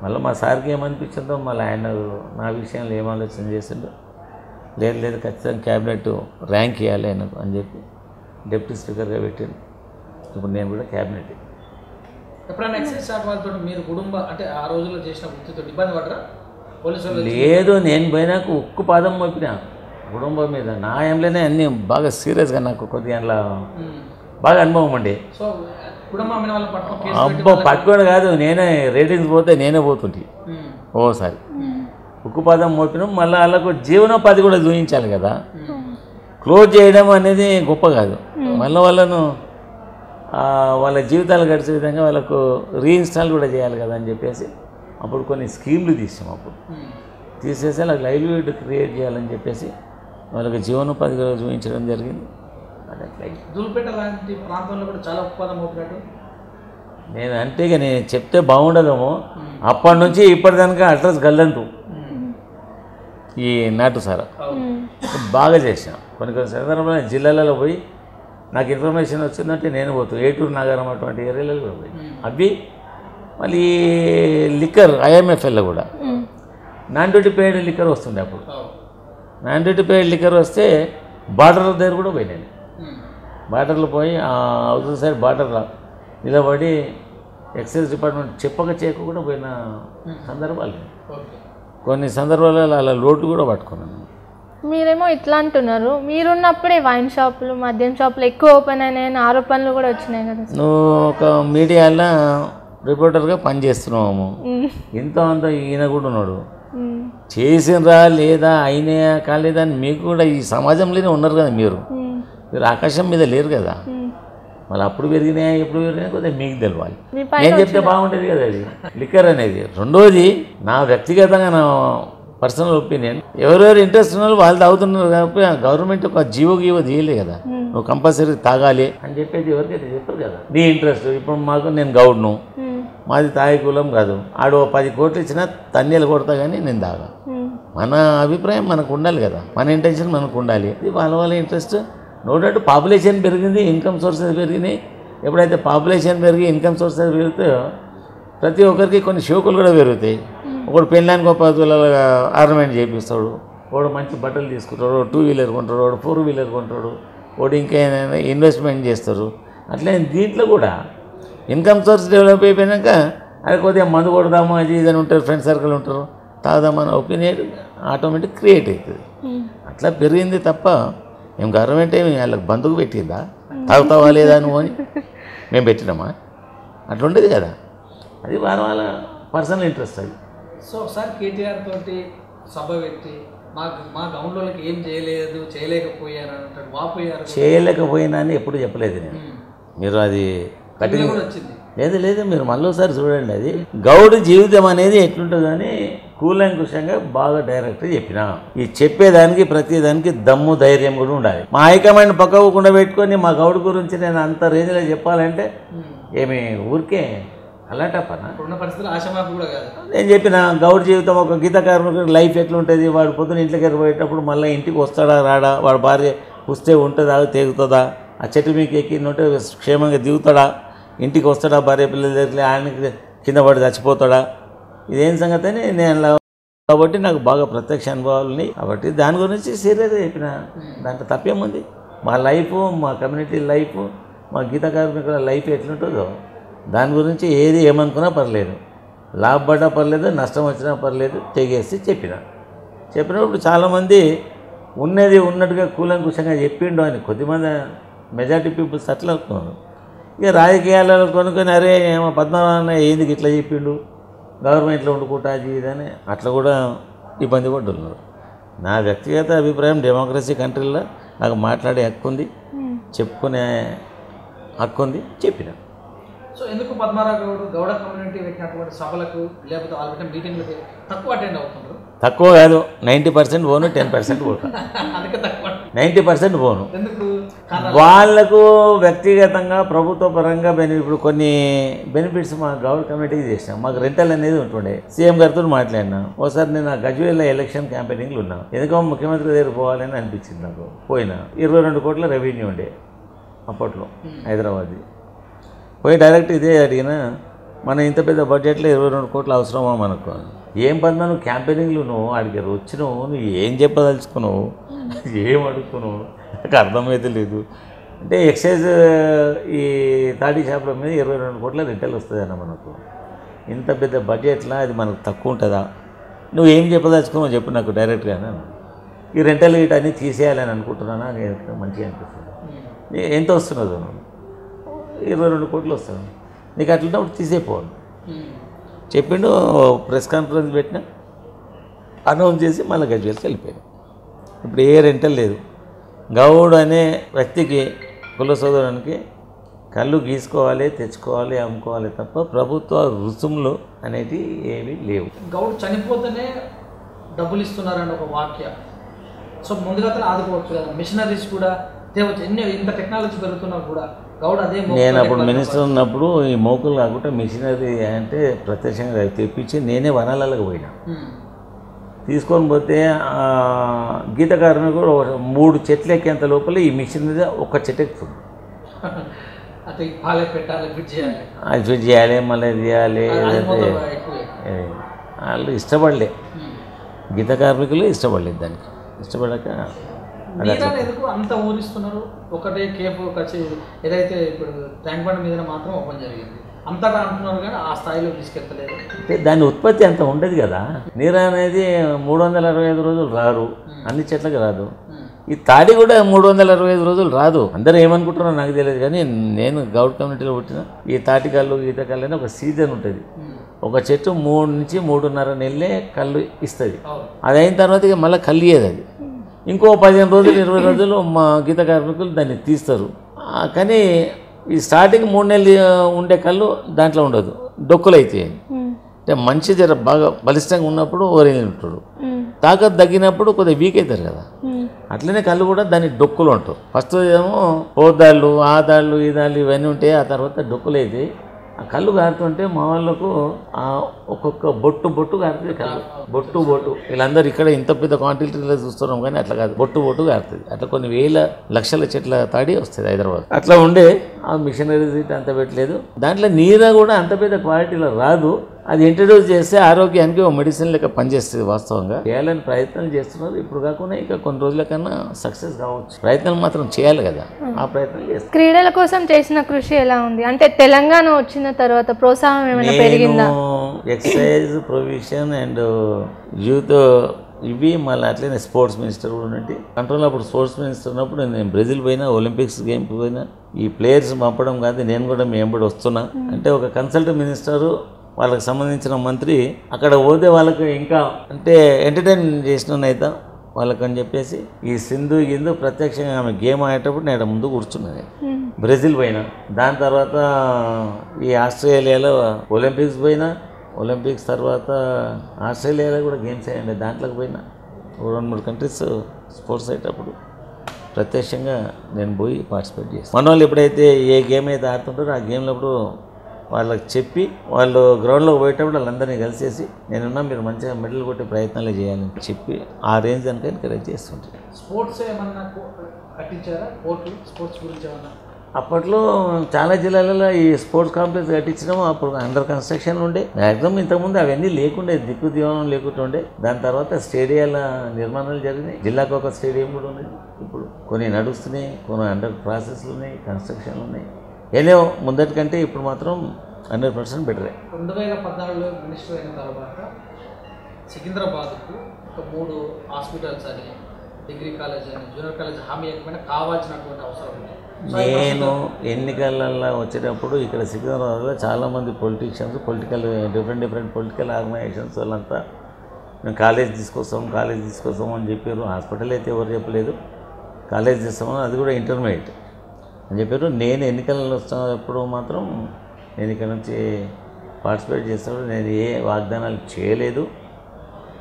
C: మళ్ళీ మా సార్కి ఏమనిపించిందో మళ్ళీ ఆయన నా విషయంలో ఏం ఆలోచన చేసిండో, లేదు ఖచ్చితంగా క్యాబినెట్ ర్యాంక్ ఇవ్వాలి ఆయనకు అని చెప్పి డిప్యూటీ స్పీకర్గా పెట్టాను. ఇప్పుడు నేను కూడా క్యాబినెట్.
B: ఎప్పుడైనా ఎక్సైజ్ శాఖ వాళ్ళతో మీరు కుటుంబ అంటే ఆ రోజుల్లో చేసిన వృత్తితో ఇబ్బంది పడరా పోలీసులు?
C: లేదు, నేను పోయినాక ఉక్కు పాదం మోపినా కుటుంబం మీద. నా ఏంలోనే అన్నీ బాగా సీరియస్గా నాకు కొద్దిగా అలా బాగా అనుభవం అండి.
B: సో కుటుంబం వాళ్ళ పట్టుకొని
C: అబ్బో పట్టుకొని కాదు, నేనే రేటింగ్స్ పోతే నేనే పోతుంటే ఓసారి ఉక్కుపాదం మోపినాం. మళ్ళీ వాళ్ళకు జీవనోపాధి కూడా చూపించాలి కదా, క్లోజ్ చేయడం అనేది గొప్ప కాదు. మళ్ళీ వాళ్ళను వాళ్ళ జీవితాలు గడిచే విధంగా వాళ్ళకు రీఇన్స్టాల్ కూడా చేయాలి కదా అని చెప్పేసి అప్పుడు కొన్ని స్కీమ్లు తీసాం. అప్పుడు తీసేసి వాళ్ళకి లైవ్లీహుడ్ క్రియేట్ చేయాలని చెప్పేసి వాళ్ళకి జీవనోపాధి కూడా చూపించడం జరిగింది.
B: దూల్పేట లాంటి ప్రాంతంలో కూడా చాలా ఉత్పాదం అవుతున్నట్టు
C: నేను అంటే ఇక నేను చెప్తే బాగుండదేమో, అప్పటి నుంచి ఇప్పటిదానిక అడ్రస్ గల్లంతు ఈ నాటు సారా బాగా చేసిన. కొన్ని సందర్భంలో జిల్లాలలో పోయి నాకు ఇన్ఫర్మేషన్ వచ్చిందంటే నేను పోతాను. ఏటూరు నగరం అటువంటి ఏరియాలలో కూడా పోయి అవి మళ్ళీ లిక్కర్ ఐఎంఎఫ్ఎల్లో కూడా నాన్ డ్యూటీ పెయిడ్ లిక్కర్ వస్తుండే. అప్పుడు నాన్ డ్యూటీ పెయిడ్ లిక్కర్ వస్తే బార్డర్ దగ్గర కూడా పోయినాను. బార్డర్లో పోయి అవతల సైడ్ బార్డర్లో నిలబడి ఎక్సైజ్ డిపార్ట్మెంట్ చెప్పక కూడా పోయిన సందర్భాలు, కొన్ని సందర్భాలలో అలా లోటు కూడా పట్టుకున్నాను.
A: మీరేమో ఇట్లా అంటున్నారు, మీరున్నప్పుడే వైన్ షాపులు మద్యం షాపులు ఎక్కువ ఓపెన్ అయినాయని ఆరోపణలు కూడా వచ్చినాయి కదా.
C: నువ్వు ఒక మీడియాలో రిపోర్టర్గా పనిచేస్తున్నాము, ఇంత అంత ఈయన కూడా ఉన్నాడు, చేసినరా లేదా అయినాయా కాలేదా అని మీకు కూడా ఈ సమాజంలోనే ఉన్నారు కదా. మీరు ఆకాశం మీద లేరు కదా. మళ్ళీ అప్పుడు పెరిగినాయా ఎప్పుడు పెరిగినాయా కొద్దిగా మీకు తెలవాలి. నేను చెప్తే బాగుంటుంది కదా అది లిక్కర్ అనేది. రెండోది నా వ్యక్తిగతంగా నా పర్సనల్ ఒపీనియన్, ఎవరెవరు ఇంట్రెస్ట్ ఉన్నారు వాళ్ళు తాగుతున్నారు కాబట్టి గవర్నమెంట్ ఒక జీవో తీయలే కదా, నువ్వు కంపల్సరీ తాగాలి అని చెప్పేది ఎవరికైతే చెప్పరు కదా. నీ ఇంట్రెస్ట్ ఇప్పుడు మాకు నేను గౌడ్ను, మాది తాగే కులం కాదు, ఆడు 10 కోట్లు ఇచ్చినా తన్నీలు కొడతా కానీ నేను తాగా. మన అభిప్రాయం మనకు ఉండాలి కదా, మన ఇంటెన్షన్ మనకు ఉండాలి. ఇది వాళ్ళ ఇంట్రెస్ట్. నోటట్టు పాపులేషన్ పెరిగింది, ఇన్కమ్ సోర్సెస్ పెరిగినాయి. ఎప్పుడైతే పాపులేషన్ పెరిగి ఇన్కమ్ సోర్సెస్ పెరుగుతాయో ప్రతి ఒక్కరికి కొన్ని షోకులు కూడా పెరుగుతాయి. ఒకడు పెళ్ళానికి ఒక 10 తులాలుగా ఆర్నమెంట్ చేపిస్తాడు, వాడు మంచి బట్టలు తీసుకుంటాడు, 2 వీలర్ కొంటాడు, వాడు 4 వీలర్ కొంటాడు, వాడు ఇంకేమైనా ఇన్వెస్ట్మెంట్ చేస్తారు. అట్లే దీంట్లో కూడా ఇన్కమ్ సోర్స్ డెవలప్ అయిపోయాక అది కొద్దిగా మందు కొడదాము అది ఇదని ఉంటారు, ఫ్రెండ్ సర్కిల్ ఉంటారు, తాగుదామన్న ఒపీనియన్ ఆటోమేటిక్ క్రియేట్ అవుతుంది. అట్లా పెరిగింది తప్ప మేము గవర్నమెంట్ ఏమి వాళ్ళకి బంధుకు పెట్టిందా తాగుతావా లేదా నువ్వు అని మేము పెట్టినామా? అట్లా ఉండేది కదా. అది వాళ్ళ పర్సనల్ ఇంట్రెస్ట్ అది.
B: సో ఒకసారి కేటీఆర్ తోటి సభ పెట్టి మా గౌండ్లోకి ఏం చేయలేకపోయాను అంటాడు, వాపోయారు.
C: చేయలేకపోయినా అని ఎప్పుడు చెప్పలేదు నేను. మీరు అది కఠిన లేదు మీరు మళ్ళీసారి చూడండి. అది గౌడ్ జీవితం అనేది ఎట్లుంటుందని కూలంకుషంగా బాగా డైరెక్ట్గా చెప్పిన. ఈ చెప్పేదానికి ప్రతిదానికి దమ్ము ధైర్యం కూడా ఉండాలి. మా హైకమాండ్ పక్కకుండా పెట్టుకొని మా గౌడ్ గురించి నేను అంత రేంజ్లో చెప్పాలంటే ఏమి ఊరికే అలాంటి పనా? నేను చెప్పిన గౌడ్ జీవితం ఒక గీత కార్మికుడు లైఫ్ ఎట్లుంటుంది, వాడు పొద్దున ఇంట్లోకి పోయేటప్పుడు మళ్ళీ ఇంటికి వస్తాడా రాడా, వాడు భార్య పుస్తే ఉంటుందా తెగుతుందా, ఆ చెట్టు మీకు ఎక్కిందంటే క్షేమంగా దిగుతాడా, ఇంటికి వస్తాడా, భార్య పిల్లల దగ్గర ఆయనకి కింద పడి చచ్చిపోతాడా, ఇదేం సంగతి అని నేను కాబట్టి నాకు బాగా ప్రత్యక్ష అనుభవాలు ఉన్నాయి. కాబట్టి దాని గురించి సీరియస్గా చెప్పిన. దాంట్లో తప్పేముంది? మా లైఫ్, మా కమ్యూనిటీ లైఫ్, మా గీత కార్మికుల లైఫ్ ఎట్లుంటుందో దాని గురించి ఏది ఏమనుకున్నా పర్లేదు, లాభపడ్డా పర్లేదు, నష్టం వచ్చినా పర్లేదు, తెగేసి చెప్పినప్పుడు చాలామంది ఉన్నది ఉన్నట్టుగా కూలంకుషంగా చెప్పిండు అని కొద్దిమంది మెజార్టీ పీపుల్స్ అట్లా అనుకున్నారు. ఇక రాజకీయాలలో కొనుక్కొని అరే ఏమో పద్మనాభ ఏంది ఇట్లా చెప్పిండు, గవర్నమెంట్లో వండుకుంటా ఇదని అట్లా కూడా ఇబ్బంది పడుతున్నారు. నా వ్యక్తిగత అభిప్రాయం డెమోక్రసీ కంట్రీలో నాకు మాట్లాడే హక్కు ఉంది, చెప్పుకునే హక్కు ఉంది, చెప్పిన.
B: సో ఎందుకు పద్మారావు గౌడ్ గౌడ కమ్యూనిటీ పెట్టినటువంటి సభలకు లేకపోతే వాళ్ళు పెట్టిన మీటింగ్లకి తక్కువ అటెండ్ అవుతున్నారు?
C: తక్కువ కాదు, 90% పోను, 10% పోను.
B: అందుకే తక్కువ
C: 90% పోను.
B: ఎందుకు?
C: వాళ్ళకు వ్యక్తిగతంగా ప్రభుత్వ పరంగా ఇప్పుడు కొన్ని బెనిఫిట్స్ మా గవర్నమెంట్ కమిటీకి చేసినాం. మాకు రెంటల్ అనేది ఉంటుండే. సీఎం గారితో మాట్లాడినా. ఒకసారి నేను గజ్వేల్ ఎలక్షన్ క్యాంపెయినింగ్లు ఉన్నా. ఎందుకో ముఖ్యమంత్రి దగ్గర పోవాలని అనిపించింది నాకు. పోయినా 22 కోట్ల రెవెన్యూ ఉండే అప్పట్లో హైదరాబాద్. పోయి డైరెక్ట్ ఇదే అడిగినా, మన ఇంత పెద్ద బడ్జెట్లో 22 కోట్లు అవసరమా మనకు? ఏం పని నువ్వు క్యాంపెయినింగ్లు నువ్వు అడిగారు వచ్చినావు, నువ్వు ఏం చెప్పదలుచుకున్నావు, ఏం అడుగుతున్నావు నాకు అర్థమైతే లేదు. అంటే ఎక్సైజ్ ఈ తాడీ షాపుల మీద 22 కోట్ల రెంటల్ వస్తుంది అన్న మనకు. ఇంత పెద్ద బడ్జెట్లో అది మనకు తక్కువ ఉంటుందా? నువ్వు ఏం చెప్పదలుచుకున్నావు చెప్పు నాకు డైరెక్ట్గా. ఈ రెంటల్ గిట్ అన్నీ తీసేయాలని అనుకుంటున్నానా? నేను మంచిగా అనిపిస్తుంది. ఎంత వస్తున్నదో 22 కోట్లు వస్తుంది. నీకు అట్లున్నప్పుడు తీసేపోవాలి చెప్పిండు. ప్రెస్ కాన్ఫరెన్స్ పెట్టినా, అనౌన్స్ చేసి మళ్ళీ గజ్వేల్కి వెళ్ళిపోయాను. ఇప్పుడు ఏ రెంటల్ లేదు. గౌడ్ అనే వ్యక్తికి, కుల సోదరునికి కళ్ళు గీసుకోవాలి, తెచ్చుకోవాలి, అమ్ముకోవాలి తప్ప ప్రభుత్వ రుసుములు అనేవి ఏమీ లేవు.
B: గౌడ్ చనిపోతేనే డబ్బులు ఇస్తున్నారని ఒక వాక్య. సో ముందుగా ఆదుకోవచ్చు కదా, మిషనరీస్ కూడా తేవచ్చు. ఇంత టెక్నాలజీ పెరుగుతున్నా కూడా గౌడ్ అదే.
C: నేను అప్పుడు మినిస్టర్ ఉన్నప్పుడు ఈ మోకులు కాకుండా మిషనరీ అంటే ప్రత్యక్షంగా తెప్పించి నేనే వనాలకు పోయినా. తీసుకొని పోతే గీత కార్మికుడు 3 చెట్లు ఎక్కేంత లోపల ఈ మిషన్ మీద ఒక చెట్టు ఎక్కుతుంది. అది ఫిట్ చేయాలి, మళ్ళీ చేయాలి. వాళ్ళు ఇష్టపడలే, గీత కార్మికులు ఇష్టపడలేదు దానికి. ఇష్టపడక
B: ఎందుకు అంత ఊరిస్తున్నారు? ఒకటే కేపు ఏదైతే ఇప్పుడు ట్యాంక్ బండ్ మీద మాత్రం ఓపెన్ జరిగింది, అంతటా అంటున్నారు కానీ ఆ స్థాయిలో తీసుకెళ్తలేదు.
C: అంటే దాని ఉత్పత్తి అంత ఉండదు కదా. నీరు అనేది 365 రోజులు రాదు, అన్ని చెట్లకు రాదు. ఈ తాడి కూడా 365 రోజులు రాదు. అందరూ ఏమనుకుంటున్నారో నాకు తెలియదు కానీ నేను గౌడ్ కమ్యూనిటీలో పుట్టిన ఈ తాటికల్లు ఈతకల్లు అని ఒక సీజన్ ఉంటుంది. ఒక చెట్టు 3 నుంచి 3.5 నెలలే కళ్ళు ఇస్తుంది. అది అయిన తర్వాత ఇక మళ్ళీ కల్లియేది. అది ఇంకో 15 రోజులు 20 రోజులు మా గీత కార్మికులు దాన్ని తీస్తారు. కానీ ఈ స్టార్టింగ్ 3 నెలలు ఉండే కళ్ళు దాంట్లో ఉండదు, డొక్కులు అయితే. అంటే మంచి జర బాగా బలిష్టంగా ఉన్నప్పుడు ఓరేంజ్ ఉంటాడు, తాకత్ తగ్గినప్పుడు కొద్దిగా వీక్ అవుతారు కదా. అట్లనే కళ్ళు కూడా దాని డొక్కులు ఉంటాయి. ఫస్ట్ ఏమో పోదాళ్ళు, ఆ దాళ్ళు, ఈ దాళ్ళు ఇవన్నీ ఉంటాయి. ఆ తర్వాత డొక్కులు అయితే ఆ కళ్ళు కారుతుంటే మా వాళ్ళకు ఒక్కొక్క బొట్టు కారుతుంది కళ్ళు. బొట్టు వీళ్ళందరూ ఇక్కడ ఇంత పెద్ద క్వాంటిటీలో చూస్తున్నాం కానీ అట్లా కాదు, బొట్టు కారుతుంది. అట్లా కొన్ని వేల లక్షల చెట్ల తాడి వస్తుంది హైదరాబాద్. అట్లా ఉండే ఆ మిషనరీస్ అంత పెట్టలేదు. దాంట్లో నీరు కూడా అంత పెద్ద క్వాలిటీలో రాదు. అది ఇంట్రడ్యూస్ చేస్తే ఆరోగ్యానికి ఒక మెడిసిన్ లెక్క పనిచేస్తుంది. వాస్తవంగా చేయాలని ప్రయత్నాలు చేస్తున్నారు. ఇప్పుడు కాకుండా ఇంకా కొన్ని రోజుల కన్నా సక్సెస్ కావచ్చు. ప్రయత్నాలు మాత్రం చేయాలి కదా, ఆ ప్రయత్నం చేస్తారు.
A: క్రీడల కోసం చేసిన కృషి ఎలా ఉంది? అంటే తెలంగాణ వచ్చిన తర్వాత ప్రోత్సాహం ఏమైనా పెరిగిందా?
C: ఎక్సైజ్ ప్రొవిజన్ అండ్ యూత్ ఇవి మళ్ళీ అట్లనే స్పోర్ట్స్ మినిస్టర్ కూడా ఉన్నట్టు కంట్రోల్. అప్పుడు స్పోర్ట్స్ మినిస్టర్ ఉన్నప్పుడు నేను బ్రెజిల్ పోయినా, ఒలింపిక్స్ గేమ్కి పోయినా. ఈ ప్లేయర్స్ పంపడం కాదు, నేను కూడా మేంబడి వస్తున్నా. అంటే ఒక కన్సల్ట్ మినిస్టరు, వాళ్ళకి సంబంధించిన మంత్రి అక్కడ పోతే వాళ్ళకి ఇంకా అంటే ఎంటర్టైన్ చేసినైతే వాళ్ళకని చెప్పేసి ఈ సింధు ప్రత్యక్షంగా ఆమె గేమ్ ఆడేటప్పుడు నేను ముందు కూర్చున్నాను. బ్రెజిల్ పోయినా, దాని తర్వాత ఈ ఆస్ట్రేలియాలో ఒలింపిక్స్ పోయినా. ఒలింపిక్స్ తర్వాత ఆస్ట్రేలియాలో కూడా గేమ్స్ అయ్యండి, దాంట్లోకి పోయినా. 2-3 కంట్రీస్ స్పోర్ట్స్ అయ్యేటప్పుడు ప్రత్యక్షంగా నేను పోయి పార్టిసిపేట్ చేస్తాను. మన వాళ్ళు ఎప్పుడైతే ఏ గేమ్ అయితే ఆడుతుంటారో ఆ గేమ్లో అప్పుడు వాళ్ళకి చెప్పి వాళ్ళు గ్రౌండ్లోకి పోయేటప్పుడు వాళ్ళందరినీ కలిసేసి నేనున్నా, మీరు మంచిగా మెడల్ కొట్టే ప్రయత్నాలు చేయాలని చెప్పి ఆ రేంజ్ కనుక ఎంకరేజ్ చేస్తుంటారు.
B: స్పోర్ట్స్ ఏమన్నా కట్టించారా? స్పోర్ట్స్ గురించి ఏమన్నా?
C: అప్పట్లో చాలా జిల్లాలలో ఈ స్పోర్ట్స్ కాంప్లెక్స్ కట్టించడం అప్పుడు అండర్ కన్స్ట్రక్షన్ ఉండే. మ్యాక్సిమం ఇంతకుముందు అవన్నీ లేకుండే, దిక్కు దీవనం లేకుంటుండే. దాని తర్వాత స్టేడియాల నిర్మాణాలు జరిగినాయి. జిల్లాకు ఒక స్టేడియం కూడా ఉన్నది. ఇప్పుడు కొన్ని నడుస్తున్నాయి, కొన్ని అండర్ ప్రాసెస్లు ఉన్నాయి, కన్స్ట్రక్షన్లు ఉన్నాయి. ఏదో ముందటి కంటే ఇప్పుడు మాత్రం 100% బెటరే.
B: 2014లో మినిస్టర్ అయిన తర్వాత సికింద్రాబాద్కు ఒక 3 హాస్పిటల్స్ అని, డిగ్రీ కాలేజ్ అని, జూనియర్ కాలేజ్ హామీ ఇవ్వకపోయినా కావాల్సినటువంటి అవసరం ఉంది.
C: నేను ఎన్నికలలో వచ్చేటప్పుడు ఇక్కడ సికింద్రాబాద్లో చాలామంది పొలిటీషియన్స్, డిఫరెంట్ పొలిటికల్ ఆర్గనైజేషన్స్ వాళ్ళంతా మేము కాలేజ్ తీసుకొస్తాం అని చెప్పారు. హాస్పిటల్ అయితే ఎవరు చెప్పలేదు, కాలేజ్ చేస్తామని. అది కూడా ఇంటర్మీడియట్ అని చెప్పారు. నేను ఎన్నికలలో వచ్చినప్పుడు మాత్రం నేను ఇక్కడ నుంచి పార్టిసిపేట్ చేస్తాడు. నేను ఏ వాగ్దానాలు చేయలేదు,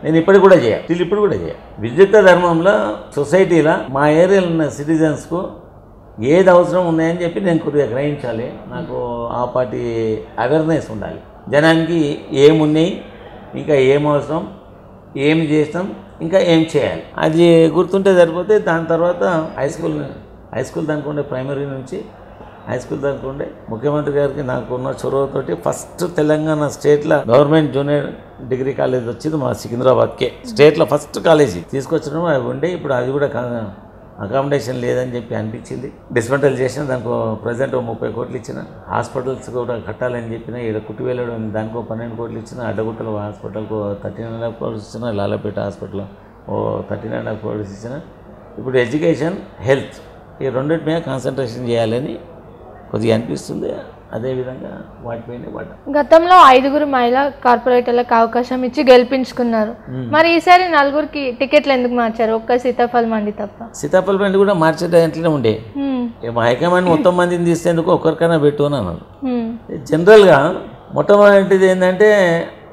C: నేను ఇప్పుడు కూడా చేయ విద్యుత్ ధర్మంలో సొసైటీలో మా ఏరియాలో ఉన్న సిటిజన్స్కు ఏది అవసరం ఉన్నాయని చెప్పి నేను కొద్దిగా గ్రహించాలి. నాకు ఆ పార్టీ అవేర్నెస్ ఉండాలి. జనానికి ఏమున్నాయి, ఇంకా ఏం అవసరం, ఏం చేస్తాం, ఇంకా ఏం చేయాలి, అది గుర్తుంటే సరిపోతే. దాని తర్వాత హై స్కూల్ దానికుండే, ప్రైమరీ నుంచి హై స్కూల్ దానికుండే. ముఖ్యమంత్రి గారికి నాకున్న చొరవతోటి ఫస్ట్ తెలంగాణ స్టేట్లో గవర్నమెంట్ జూనియర్ డిగ్రీ కాలేజ్ వచ్చింది మా సికింద్రాబాద్కే. స్టేట్లో ఫస్ట్ కాలేజీ తీసుకొచ్చడం అవి ఉండే. ఇప్పుడు అది కూడా అకామిడేషన్ లేదని చెప్పి అనిపించింది. డిస్మెంటల్ చేసిన దానికి ప్రజెంట్ 30 కోట్లు ఇచ్చిన. హాస్పిటల్స్ కూడా కట్టాలని చెప్పిన. ఇక్కడ కుట్టివేలడం దానికో 12 కోట్లు ఇచ్చిన. అడ్డగుట్టల హాస్పిటల్కు 13.5 కోట్లు ఇచ్చిన. లాలపేట హాస్పిటల్ 13.5 కోట్లు ఇచ్చిన. ఇప్పుడు ఎడ్యుకేషన్, హెల్త్ ఈ రెండింటి మీద కాన్సన్ట్రేషన్ చేయాలని కొద్దిగా అనిపిస్తుంది. అదేవిధంగా వాటిపైనే పడ్డా.
A: గతంలో 5 మహిళా కార్పొరేటర్లకు అవకాశం ఇచ్చి గెలిపించుకున్నారు. మరి ఈసారి 4కి టికెట్లు ఎందుకు మార్చారు? ఒక్క సీతాఫల్ మండి తప్ప.
C: సీతాఫల్ మండి కూడా మార్చేటట్లనే ఉండే. మా హైకమాండ్ మొత్తం మందిని తీసేందుకు ఒక్కరికైనా పెట్టు అని అన్నారు. జనరల్గా మొట్టమొదటిది ఏంటంటే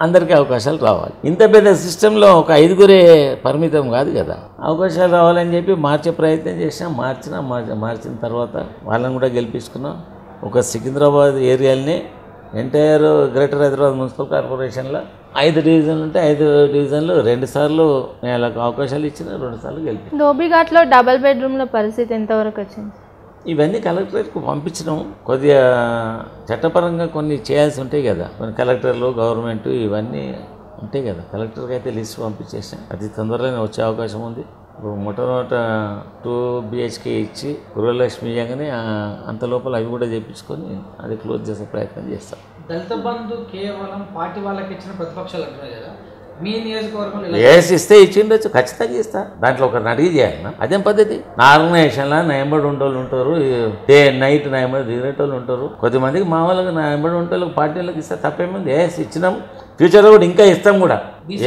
C: అందరికీ అవకాశాలు రావాలి. ఇంత పెద్ద సిస్టంలో ఒక 5 పరిమితం కాదు కదా. అవకాశాలు రావాలని చెప్పి మార్చే ప్రయత్నం చేసినా, మార్చిన తర్వాత వాళ్ళని కూడా గెలిపించుకున్నాం. ఒక సికింద్రాబాద్ ఏరియాలని ఎంటైర్ గ్రేటర్ హైదరాబాద్ మున్సిపల్ కార్పొరేషన్లో 5 డివిజన్లు ఉంటే 5 డివిజన్లు 2 సార్లు వాళ్ళకి అవకాశాలు ఇచ్చిన, 2 సార్లు గెలిపి.
A: ధోబీఘాట్లో డబల్ బెడ్రూమ్ల పరిస్థితి ఎంతవరకు వచ్చింది?
C: ఇవన్నీ కలెక్టరేట్కు పంపించడం. కొద్దిగా చట్టపరంగా కొన్ని చేయాల్సి ఉంటాయి కదా. కొన్ని కలెక్టర్లు, గవర్నమెంట్ ఇవన్నీ ఉంటాయి కదా. కలెక్టర్కి అయితే లిస్ట్ పంపించేసాం. అతి తొందరలోనే వచ్చే అవకాశం ఉంది. మొట్టమొదట 2 BHK ఇచ్చి గృహలక్ష్మి ఇవ్వగానే అంత లోపల అవి కూడా చేయించుకొని అది క్లోజ్ చేసే ప్రయత్నం చేస్తాం.
B: దళిత బంధు కేవలం పార్టీ వాళ్ళకి ఇచ్చిన ప్రతిపక్షాలు అంటున్నారు కదా, మీ నియోజకవర్గంలో
C: ఇస్తే ఇచ్చిండొచ్చు, ఖచ్చితంగా ఇస్తా. దాంట్లో ఒకరిని అడిగి చేయాలన్నా అదేం పద్ధతి? నా ఆర్గనైజేషన్లో నా ఎంబడి ఉండేవాళ్ళు ఉంటారు, డే నైట్ నా ఎంబడి దిగేటోళ్ళు ఉంటారు. కొద్దిమందికి మా వాళ్ళకి నా ఎంబడి ఉంటే పార్టీలకు ఇస్తే తప్పేముంది? ఇచ్చినాం, ఫ్యూచర్లో కూడా ఇంకా ఇస్తాం కూడా.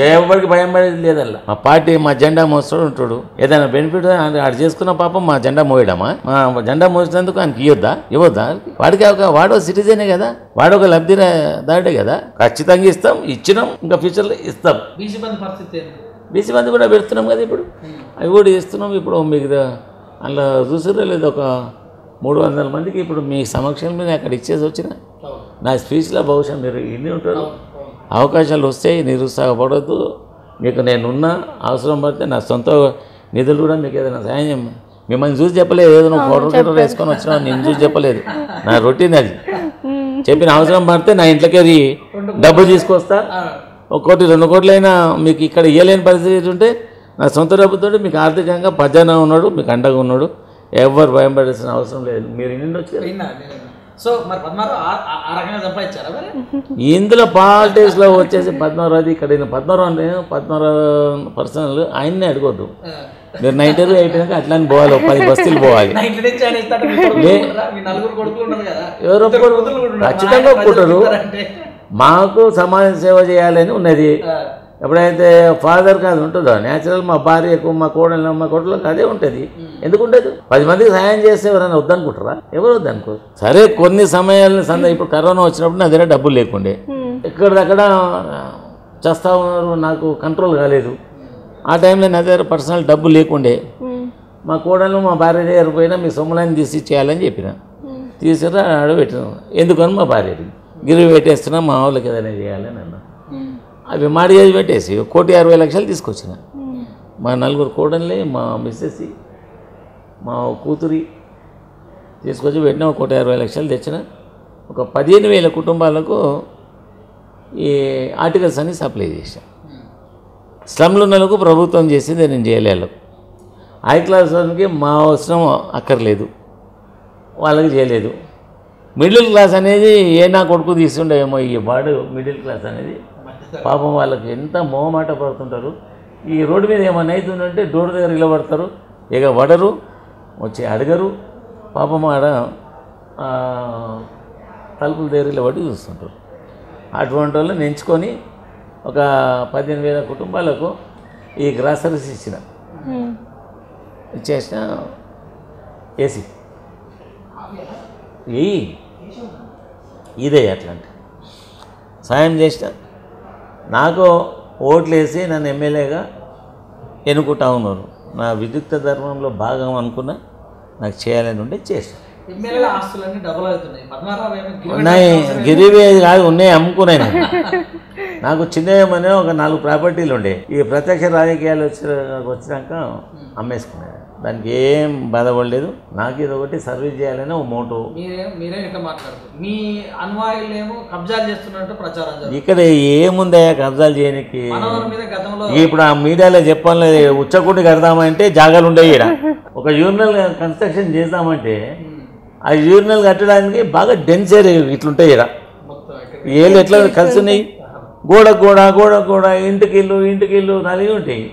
C: ఎవరికి భయం పడేది లేదల్లా. మా పార్టీ మా జెండా మోస్తాడు ఉంటాడు. ఏదైనా బెనిఫిట్ ఆడు చేసుకున్న పాపం మా జెండా మోయడమా? మా జెండా మోసినందుకు ఆయనకి ఇవ్వద్దా? వాడికి వాడో సిటిజనే కదా, వాడొక లబ్ధిదారుడే కదా. ఖచ్చితంగా ఇస్తాం, ఇచ్చినాం, ఇంకా ఫ్యూచర్లో ఇస్తాం.
B: బీసీ బంధు పరిస్థితి,
C: బీసీ బంధు కూడా పెడుతున్నాం కదా ఇప్పుడు. అవి కూడా ఇస్తున్నాం. ఇప్పుడు మీకు అందులో చూసారో లేదు, ఒక 300 మందికి ఇప్పుడు మీ సమక్షంలో నేను అక్కడ ఇచ్చేసి వచ్చిన. నా స్పీచ్లో బహుశా మీరు ఇన్ని ఉంటారు. అవకాశాలు వస్తాయి, నిరుత్సాహపడద్దు. మీకు నేనున్నా, అవసరం పడితే నా సొంత నిధులు కూడా మీకు ఏదైనా సాయం. మిమ్మల్ని చూసి చెప్పలేదు, ఏదో నువ్వు ఫోటో వేసుకొని వచ్చినా నేను చూసి చెప్పలేదు. నా రొటీన్ అది. చెప్పిన అవసరం పడితే నా ఇంట్లోకి డబ్బు తీసుకొస్తా. 1 కోటి 2 కోట్లైనా మీకు ఇక్కడ ఇవ్వలేని పరిస్థితి ఉంటే నా సొంత డబ్బుతో మీకు ఆర్థికంగా పజ్జాన ఉన్నాడు, మీకు అండగా ఉన్నాడు. ఎవరు భయం పడాల్సిన అవసరం లేదు. మీరు ఇన్ని వచ్చి
B: సో మరి పద్మారావు ఆ రకంగా సంపాదించారా మరి?
C: ఇందులో పాలిటిక్స్లో వచ్చేసి పద్మారావు ఇక్కడ పద్మారావు పర్సనల్ ఆయన్నే అడగొద్దు. మీరు 90 అయిపోయినాక అట్లా పోవాలి, 10 బస్తీలు పోవాలి. ఎవరు ఖచ్చితంగా ఒప్పుకుంటారు. మాకు సమాజ సేవ చేయాలని ఉన్నది. ఎప్పుడైతే ఫాదర్కి అది ఉంటుందో న్యాచురల్, మా భార్యకు, మా కోడలకు అదే ఉంటుంది. ఎందుకు ఉండదు? 10 మందికి సహాయం చేస్తే ఎవరైనా వద్దనుకుంటారా? ఎవరు వద్దనుకోరు. సరే, కొన్ని సమయాలను ఇప్పుడు కరోనా వచ్చినప్పుడు నా దగ్గర డబ్బులు లేకుండే, ఎక్కడిదక్కడ చేస్తా ఉన్నారు, నాకు కంట్రోల్ కాలేదు. ఆ టైంలో నా దగ్గర పర్సనల్ డబ్బు లేకుండే. మా కోడలు, మా భార్య దగ్గర పోయినా మీ సొమ్ములని తీసి చేయాలని చెప్పిన. తీసిరా అడబెట్టినాం. ఎందుకని మా భార్య గిరివి పెట్టేస్తున్నా, మా వాళ్ళకి ఏదైనా చేయాలని అన్నా. అవి మాడి చేసి పెట్టేసి 1,60,00,000 తీసుకొచ్చిన. మా 4 కోడళ్ళే, మా మిస్సెస్, మా కూతురి తీసుకొచ్చి పెట్టిన. 1,60,00,000 తెచ్చిన. ఒక 15,000 కుటుంబాలకు ఈ ఆర్టికల్స్ అన్ని సప్లై చేశాను. స్లమ్లు ఉన్న వాళ్ళకు ప్రభుత్వం చేసింది నేను చేయలేదు. హై క్లాస్ వాళ్ళకి మా అవసరం అక్కర్లేదు, వాళ్ళకి చేయలేదు. మిడిల్ క్లాస్ అనేది నా కొడుకు తీసుండేమో. ఈ వాడు మిడిల్ క్లాస్ అనేది పాపం వాళ్ళకి ఎంత మొహమాట పడుతుంటారు. ఈ రోడ్డు మీద ఏమైనా అవుతుందంటే డోర్ దగ్గర నిలబడతారు, ఇక వడరు, వచ్చి అడగరు. పాపం ఆడ తలుపుల దగ్గర నిలబడి చూస్తుంటారు. అటువంటి వాళ్ళని ఎంచుకొని ఒక 15,000 కుటుంబాలకు ఈ గ్రాసరీస్ ఇచ్చేసిన. ఏసీ ఇదే అట్లాంటి సాయం చేసిన. నాకు ఓట్లు వేసి నన్ను ఎమ్మెల్యేగా ఎన్నుకుంటా ఉన్నారు. నా విద్యుక్త ధర్మంలో భాగం అనుకున్నా. నాకు చేయాలని ఉంటే చేసాను.
B: ఎమ్మెల్యేల ఆస్తులన్నీ డబుల్ అవుతున్నాయి. పద్మారావు ఏమో
C: ఉన్నాయి, గిరివేది కాదు, ఉన్నాయి, అమ్ముకున్నాయి. నాకు చిన్నమనే ఒక 4 ప్రాపర్టీలు ఉండే. ఈ ప్రత్యక్ష రాజకీయాలు వచ్చినాక అమ్మేసుకున్నాను. దానికి ఏం బాధపడలేదు. నాకు ఇది ఒకటి సర్వీస్ చేయాలని ఒక మోటో.
B: మీరే ఇట్లా మాట్లాడుతారు, మీ అనువాయులు ఏమో కబ్జాలు చేస్తున్నట్టు ప్రచారం జరుగుతుంది.
C: ఇక్కడ ఏముందయ్యా కబ్జాలు చేయడానికి?
B: మీద గతంలో
C: ఇప్పుడు ఆ మీడియాలో చెప్పాలి, ఉచ్చకుండి కడదామంటే జాగాలు ఉండేవి. ఇక్కడ ఒక యూరినల్ కన్స్ట్రక్షన్ చేద్దామంటే ఆ యూరినల్ కట్టడానికి బాగా డెన్స్ ఏరియా ఇట్లుంటాయి. ఇక్కడ ఏళ్ళు ఎట్లా కలిసి ఉన్నాయి, గోడ గోడ గోడ గోడ, ఇంటికి ఇల్లు నలిగి ఉంటాయి.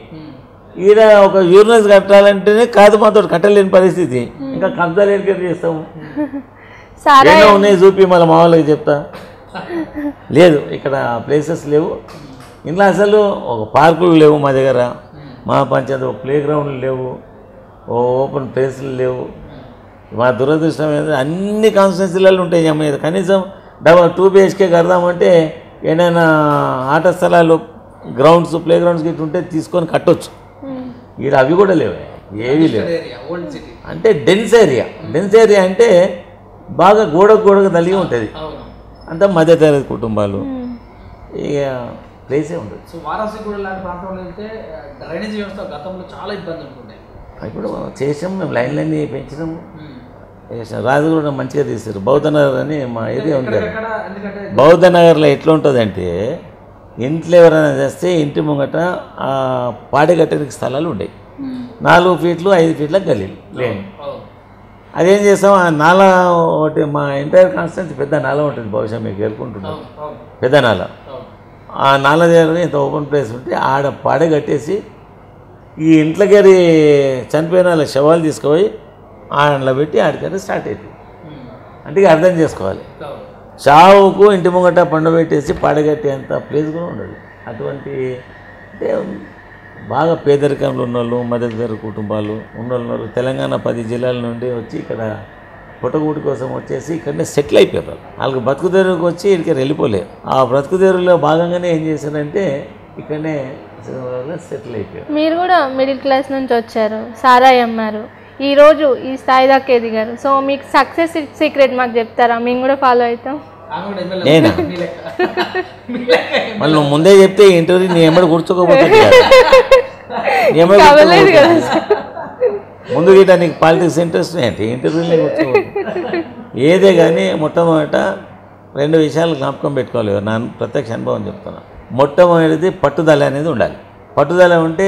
C: ఈడ ఒక యూరినల్స్ కట్టాలంటేనే కాదు, మాతో కట్టలేని పరిస్థితి. ఇంకా కబ్జాలు ఎక్కడ చేస్తాము? ఏదో ఉన్నాయి చూపి మళ్ళీ మా వాళ్ళకి చెప్తా. లేదు, ఇక్కడ ప్లేసెస్ లేవు. ఇంట్లో అసలు ఒక పార్కులు లేవు మా దగ్గర, మా పంచాయతీ ఒక ప్లే గ్రౌండ్లు లేవు, ఓ ఓపెన్ ప్లేసులు లేవు. మా దురదృష్టం ఏంటంటే అన్ని కాన్స్టిట్యున్సీలలో ఉంటాయి. అమ్మాయి కనీసం 2 BHK కడదామంటే ఏదైనా ఆట స్థలాలు, గ్రౌండ్స్, ప్లే గ్రౌండ్స్కి ఇట్లా ఉంటే తీసుకొని కట్టొచ్చు. ఈడ అవి కూడా లేవు, ఏవీ లేవు. అంటే డెన్స్ ఏరియా అంటే బాగా గోడకు తల్లి ఉంటుంది. అంతా మధ్యతరగతి కుటుంబాలు, ఇక ప్లేసే ఉండదు.
B: సో వారాసిగూడ లాంటి ప్రాంతంలో వెళ్తే డ్రైనేజ్ వ్యవస్థ గతంలో చాలా ఇబ్బంది ఉంటుండే.
C: ఇప్పుడు చేసాం, మేము లైన్లన్నీ పెంచినాము. రాజుగూడ మంచిగా తీస్తారు. బౌద్ధనగర్ అని మా ఏరియా ఉంది కదా, బౌద్ధనగర్లో ఎట్లా ఉంటుందంటే ఇంట్లో ఎవరైనా చేస్తే ఇంటి ముంగట ఆ పాడగట్టడానికి స్థలాలు ఉండేవి. 4 ఫీట్లు 5 ఫీట్ల గల్లీలు లేని. అదేం చేస్తాం, ఆ నాల ఒకటి, మా ఎంటైర్ కాన్స్టిట్యున్సీ పెద్ద నాల ఉంటుంది, బహుశా మీకు ఎరుకుంటున్నాం, పెద్ద నాల. ఆ నాల దగ్గర ఇంత ఓపెన్ ప్లేస్ ఉంటే ఆడ పాడగట్టేసి ఈ ఇంట్లోకి చనిపోయిన వాళ్ళ శవాలు తీసుకుపోయి ఆడలో పెట్టి ఆడికైతే స్టార్ట్ అవుతుంది. అంటే ఇక అర్థం చేసుకోవాలి, చావుకు ఇంటి ముంగట పండబెట్టేసి పాడగట్టేంత ప్లేస్ కూడా ఉండదు. అటువంటి అంటే బాగా పేదరికంలో ఉన్నోళ్ళు, మధ్యతరగతి కుటుంబాలు ఉన్నోళ్ళు తెలంగాణ 10 జిల్లాల నుండి వచ్చి ఇక్కడ పుట్టగూటి కోసం వచ్చేసి ఇక్కడనే సెటిల్ అయిపోయారు. వాళ్ళకి బతుకుదేరుకు వచ్చి ఇక్కడికి వెళ్ళిపోలేరు. ఆ బ్రతుకుదేరులో భాగంగానే ఏం చేశారంటే ఇక్కడనే సెటిల్ అయిపోయారు.
A: మీరు కూడా మిడిల్ క్లాస్ నుంచి వచ్చారు, సారాయి అమ్మారు, ఈరోజు ఈ స్థాయి దాకా ఎదిగారు. సో మీకు సక్సెస్ సీక్రెట్ మాకు చెప్తారా? మేము కూడా ఫాలో అవుతాం.
C: నేనా? మళ్ళీ నువ్వు ముందే చెప్తే ఇంటర్వ్యూ నీ ఎమ్మడి కూర్చోకపోతుంది. ముందు గిట్ట నీకు పాలిటిక్స్ ఇంట్రెస్ట్ ఏంటి? ఇంటర్వ్యూలో కూర్చోకూడదు. ఏదే కానీ మొట్టమొదట 2 విషయాలు జ్ఞాపకం పెట్టుకోవాలి. నా ప్రత్యక్ష అనుభవం చెప్తున్నా. మొట్టమొదటిది పట్టుదల అనేది ఉండాలి. పట్టుదల ఉంటే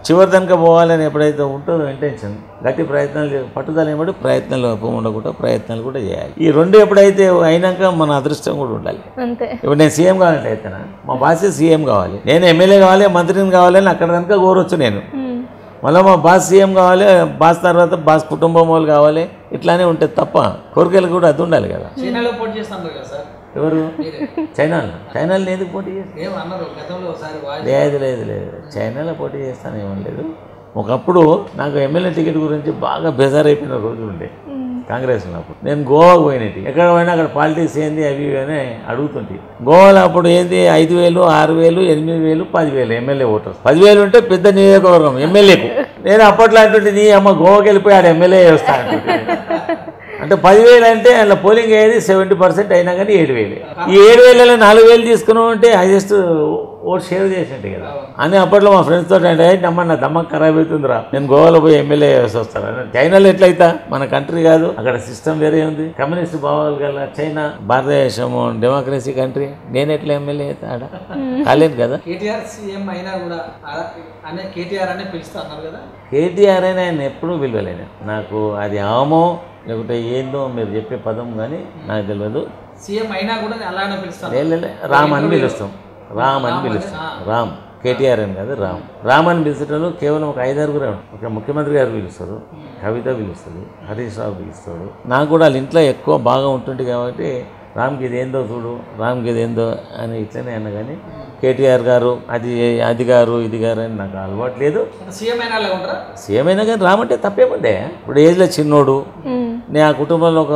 C: చివరి దానికి పోవాలని ఎప్పుడైతే ఉంటుందో ఇంటెన్షన్, గట్టి ప్రయత్నాలు, పట్టుదల ఏమిటి ప్రయత్నాలు ఉండకుండా ప్రయత్నాలు కూడా చేయాలి. ఈ 2 ఎప్పుడైతే అయినాక మన అదృష్టం కూడా ఉండాలి. ఇప్పుడు నేను సీఎం కావాలంటే అయితేనా, మా బాసే సీఎం కావాలి, నేను ఎమ్మెల్యే కావాలి, మంత్రిని కావాలని అక్కడ కనుక కోరొచ్చు. నేను మళ్ళీ మా బాస్ సీఎం కావాలి, బాస్ తర్వాత బాస్ కుటుంబం వాళ్ళు కావాలి, ఇట్లానే ఉంటుంది తప్ప కోరికలు కూడా అది ఉండాలి కదా. ఎవరు? చైనాలో ఎందుకు పోటీ చేస్తాను? లేదు, చైనాలో పోటీ చేస్తాను ఏమని లేదు. ఒకప్పుడు నాకు ఎమ్మెల్యే టికెట్ గురించి బాగా బేజారైపోయిన రోజులు ఉండే కాంగ్రెస్ ఉన్నప్పుడు. నేను గోవాకు పోయినట్టు, ఎక్కడ పోయినా అక్కడ పాలిటిక్స్ ఏంది అవి అని అడుగుతుంటే, గోవాలో అప్పుడు ఏంది 5,000, 6,000, 8,000, 10,000 ఎమ్మెల్యే ఓటర్స్. 10,000 ఉంటే పెద్ద నియోజకవర్గం ఎమ్మెల్యేకు. నేను అప్పట్లో అంటుంటే నీ అమ్మ గోవాకి వెళ్ళిపోయి ఆడ ఎమ్మెల్యే వస్తాను అంటే 10,000 అంటే అలా పోలింగ్ అయ్యేది 70% అయినా కానీ 7,000. ఈ 7,000లో 4,000 తీసుకున్నాం అంటే హైయెస్ట్ ఓట్ షేర్ చేసినట్టు కదా అని అప్పట్లో మా ఫ్రెండ్స్ తోటి అంటే నమ్మ నా దమ్మకు ఖరాబ్ అవుతుందిరా, నేను గోవాలో పోయి ఎమ్మెల్యే వస్తాను. చైనాలో ఎట్లయితా, మన కంట్రీ కాదు, అక్కడ సిస్టమ్ వేరే ఉంది, కమ్యూనిస్ట్ భావాలు గల చైనా, భారతదేశం డెమోక్రసీ కంట్రీ, నేను ఎట్లా ఎమ్మెల్యే అవుతా ఆడ కాలేదు కదా. కేటీఆర్ అని ఆయన ఎప్పుడూ పిలవలేను. నాకు అది ఆమో లేకుంటే ఏందో మీరు చెప్పే పదం కానీ నాకు తెలియదు.
B: సీఎం అయినా కూడా అలానే పిలుస్తాం.
C: రామ్ అని పిలుస్తాం. రామ్, కేటీఆర్ అని కాదు, రామ్ అని పిలిచడంలో కేవలం ఒక 5-6 ఒక ముఖ్యమంత్రి గారు పిలుస్తారు, కవిత పిలుస్తుంది, హరీష్ రావు పిలుస్తాడు. నాకు కూడా వాళ్ళ ఇంట్లో ఎక్కువ బాగా ఉంటుంది కాబట్టి రామ్కి ఇది ఏందో చూడు, రామ్కి ఇది ఏందో అని ఇట్లనే అన్న. కానీ కేటీఆర్ గారు అది గారు ఇది గారు అని నాకు అలవాటు లేదు. సీఎం అయినా కానీ రామంటే తప్పేముందే. ఇప్పుడు ఏజ్లో చిన్నోడు, నేను ఆ కుటుంబంలో ఒక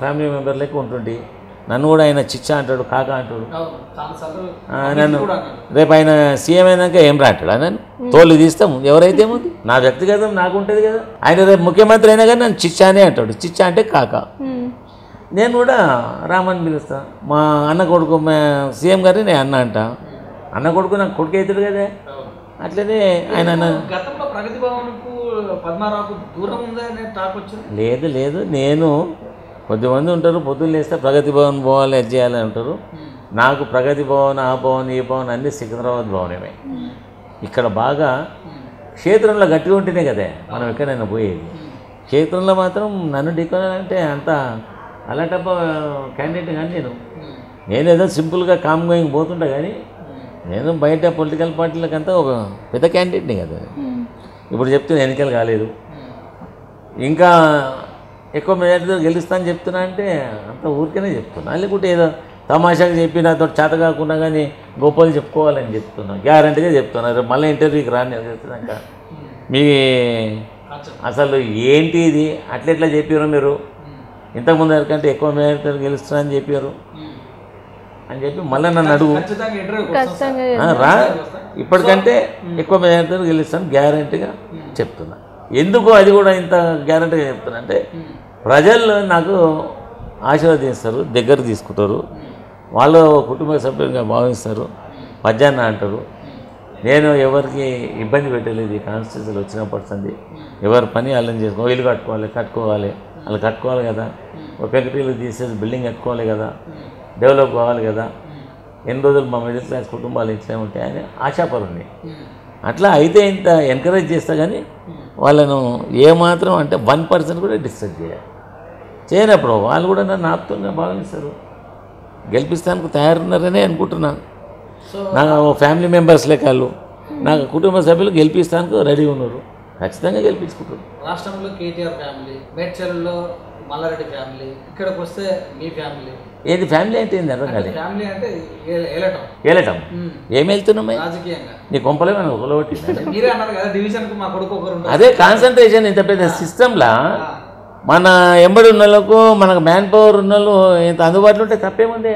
C: ఫ్యామిలీ మెంబర్ లెక్క ఉంటుండి, నన్ను కూడా ఆయన చిచ్చా అంటాడు, కాకా అంటాడు.
B: అవును, చాలాసార్లు
C: నన్ను
B: కూడా అన్నాడు.
C: రేపు ఆయన సీఎం అయినాక ఏం రాంటాడు నన్ను తోలు తీస్తాము ఎవరైతే ఏముంది, నా వ్యక్తిగతం నాకు ఉంటుంది కదా. ఆయన రేపు ముఖ్యమంత్రి అయినా కానీ నన్ను చిచ్చానే అంటాడు, చిచ్చా అంటే కాకా. నేను కూడా రామని పిలుస్తా. మా అన్న కొడుకు సీఎం గారి నేను అన్న అంట, అన్న కొడుకు నాకు కొడుకు అవుతాడు కదా. అట్లనే ఆయన
B: గతంలో ప్రగతి భవన్కు పద్మారావుకు దూరం ఉందనే టాక్ వచ్చింది.
C: లేదు లేదు, నేను కొద్దిమంది ఉంటారు పొద్దున్న లేస్తే ప్రగతి భవన్ పోవాలి అది చేయాలని అంటారు. నాకు ప్రగతి భవన్ ఆ భవన్ ఈ భవన్ అన్నీ సికింద్రాబాద్ భవనమే. ఇక్కడ బాగా క్షేత్రంలో గట్టిగా ఉంటేనే కదా మనం ఎక్కడైనా పోయేది. క్షేత్రంలో మాత్రం నన్ను ఢీకొనాలంటే అంత అలాంటప్ప క్యాండిడేట్ కానీ నేనేదో సింపుల్గా కామ్ గోయింగ్ పోతుంటా కానీ నేను బయట పొలిటికల్ పార్టీలకంతా ఒక పెద్ద క్యాండిడేట్ని కదా. ఇప్పుడు చెప్తున్నా ఎన్నికలు కాలేదు, ఇంకా ఎక్కువ మెజార్టీతో గెలుస్తాను చెప్తున్నా అంటే అంత ఊరికనే చెప్తున్నా. లేకుంటే ఏదో తమాషాగా చెప్పి నాతో చేత కాకుండా కానీ గొప్పలు చెప్పుకోవాలని చెప్తున్నా, గ్యారంటీగా చెప్తున్నా. రేపు మళ్ళీ ఇంటర్వ్యూకి రాని చెప్తున్నాక మీ అసలు ఏంటి ఇది అట్లెట్లా చెప్పారు మీరు, ఇంతకుముందు ఎవరికంటే ఎక్కువ మెజార్టీతో గెలుస్తున్నా అని చెప్పారు అని చెప్పి మళ్ళీ నన్ను అడుగు రా, ఇప్పటికంటే ఎక్కువ మెజార్టీతో గెలుస్తాను గ్యారంటీగా చెప్తున్నా. ఎందుకు అది కూడా ఇంత గ్యారంటీగా చెప్తున్నా అంటే ప్రజలు నాకు ఆశీర్వదిస్తారు, దగ్గర తీసుకుంటారు, వాళ్ళు కుటుంబ సభ్యులుగా భావిస్తారు, పద్యాన్న అంటారు. నేను ఎవరికి ఇబ్బంది పెట్టలేదు ఈ కాన్స్టిట్యూన్సీలో వచ్చినప్పటి ఎవరి పని వాళ్ళని చేసుకోవాలి. ఇల్లు కట్టుకోవాలి వాళ్ళు కట్టుకోవాలి కదా, ఒక ఫ్యాక్టరీలు తీసేసి బిల్డింగ్ కట్టుకోవాలి కదా, డెవలప్ కావాలి కదా. ఎన్ని రోజులు మా మిడిల్ క్లాస్ కుటుంబాలు ఇట్లా ఉంటాయని ఆశాపరుణ్ణి. అట్లా అయితే ఇంత ఎంకరేజ్ చేస్తా కానీ వాళ్ళను ఏమాత్రం అంటే 1% కూడా డిస్టర్బ్ చేయనప్పుడు వాళ్ళు కూడా నన్ను ఆప్తంగా భావిస్తారు, గెలిపిస్తానికి తయారున్నారనే అనుకుంటున్నాను. నాకు ఫ్యామిలీ మెంబర్స్ లెక్క వాళ్ళు నాకు కుటుంబ సభ్యులు గెలిపిస్తానికి రెడీ ఉన్నారు, ఖచ్చితంగా గెలిపించుకుంటారు.
B: రాష్ట్రంలో కేటీఆర్ ఫ్యామిలీ, మేడ్చల్లో మల్లారెడ్డి ఫ్యామిలీ, ఇక్కడికి వస్తే మీ ఫ్యామిలీ.
C: ఏది ఫ్యామిలీ అంటే ఏంది అర్థం కాదు.
B: ఫ్యామిలీ అంటే
C: ఏలటం ఏం వెళ్తున్నాం
B: రాజకీయంగా
C: నీ కొంపలే మనం ఒకటి
B: మీరే అన్నారు కదా డివిజన్కు మా కొడుకు ఒకరు.
C: అదే కాన్సన్ట్రేషన్ ఇంత పెద్ద సిస్టంలా మన ఎంబడి ఉన్న వాళ్ళకు మనకు మ్యాన్ పవర్ ఉన్న వాళ్ళు ఇంత అందుబాటులో ఉంటే తప్పేముంది.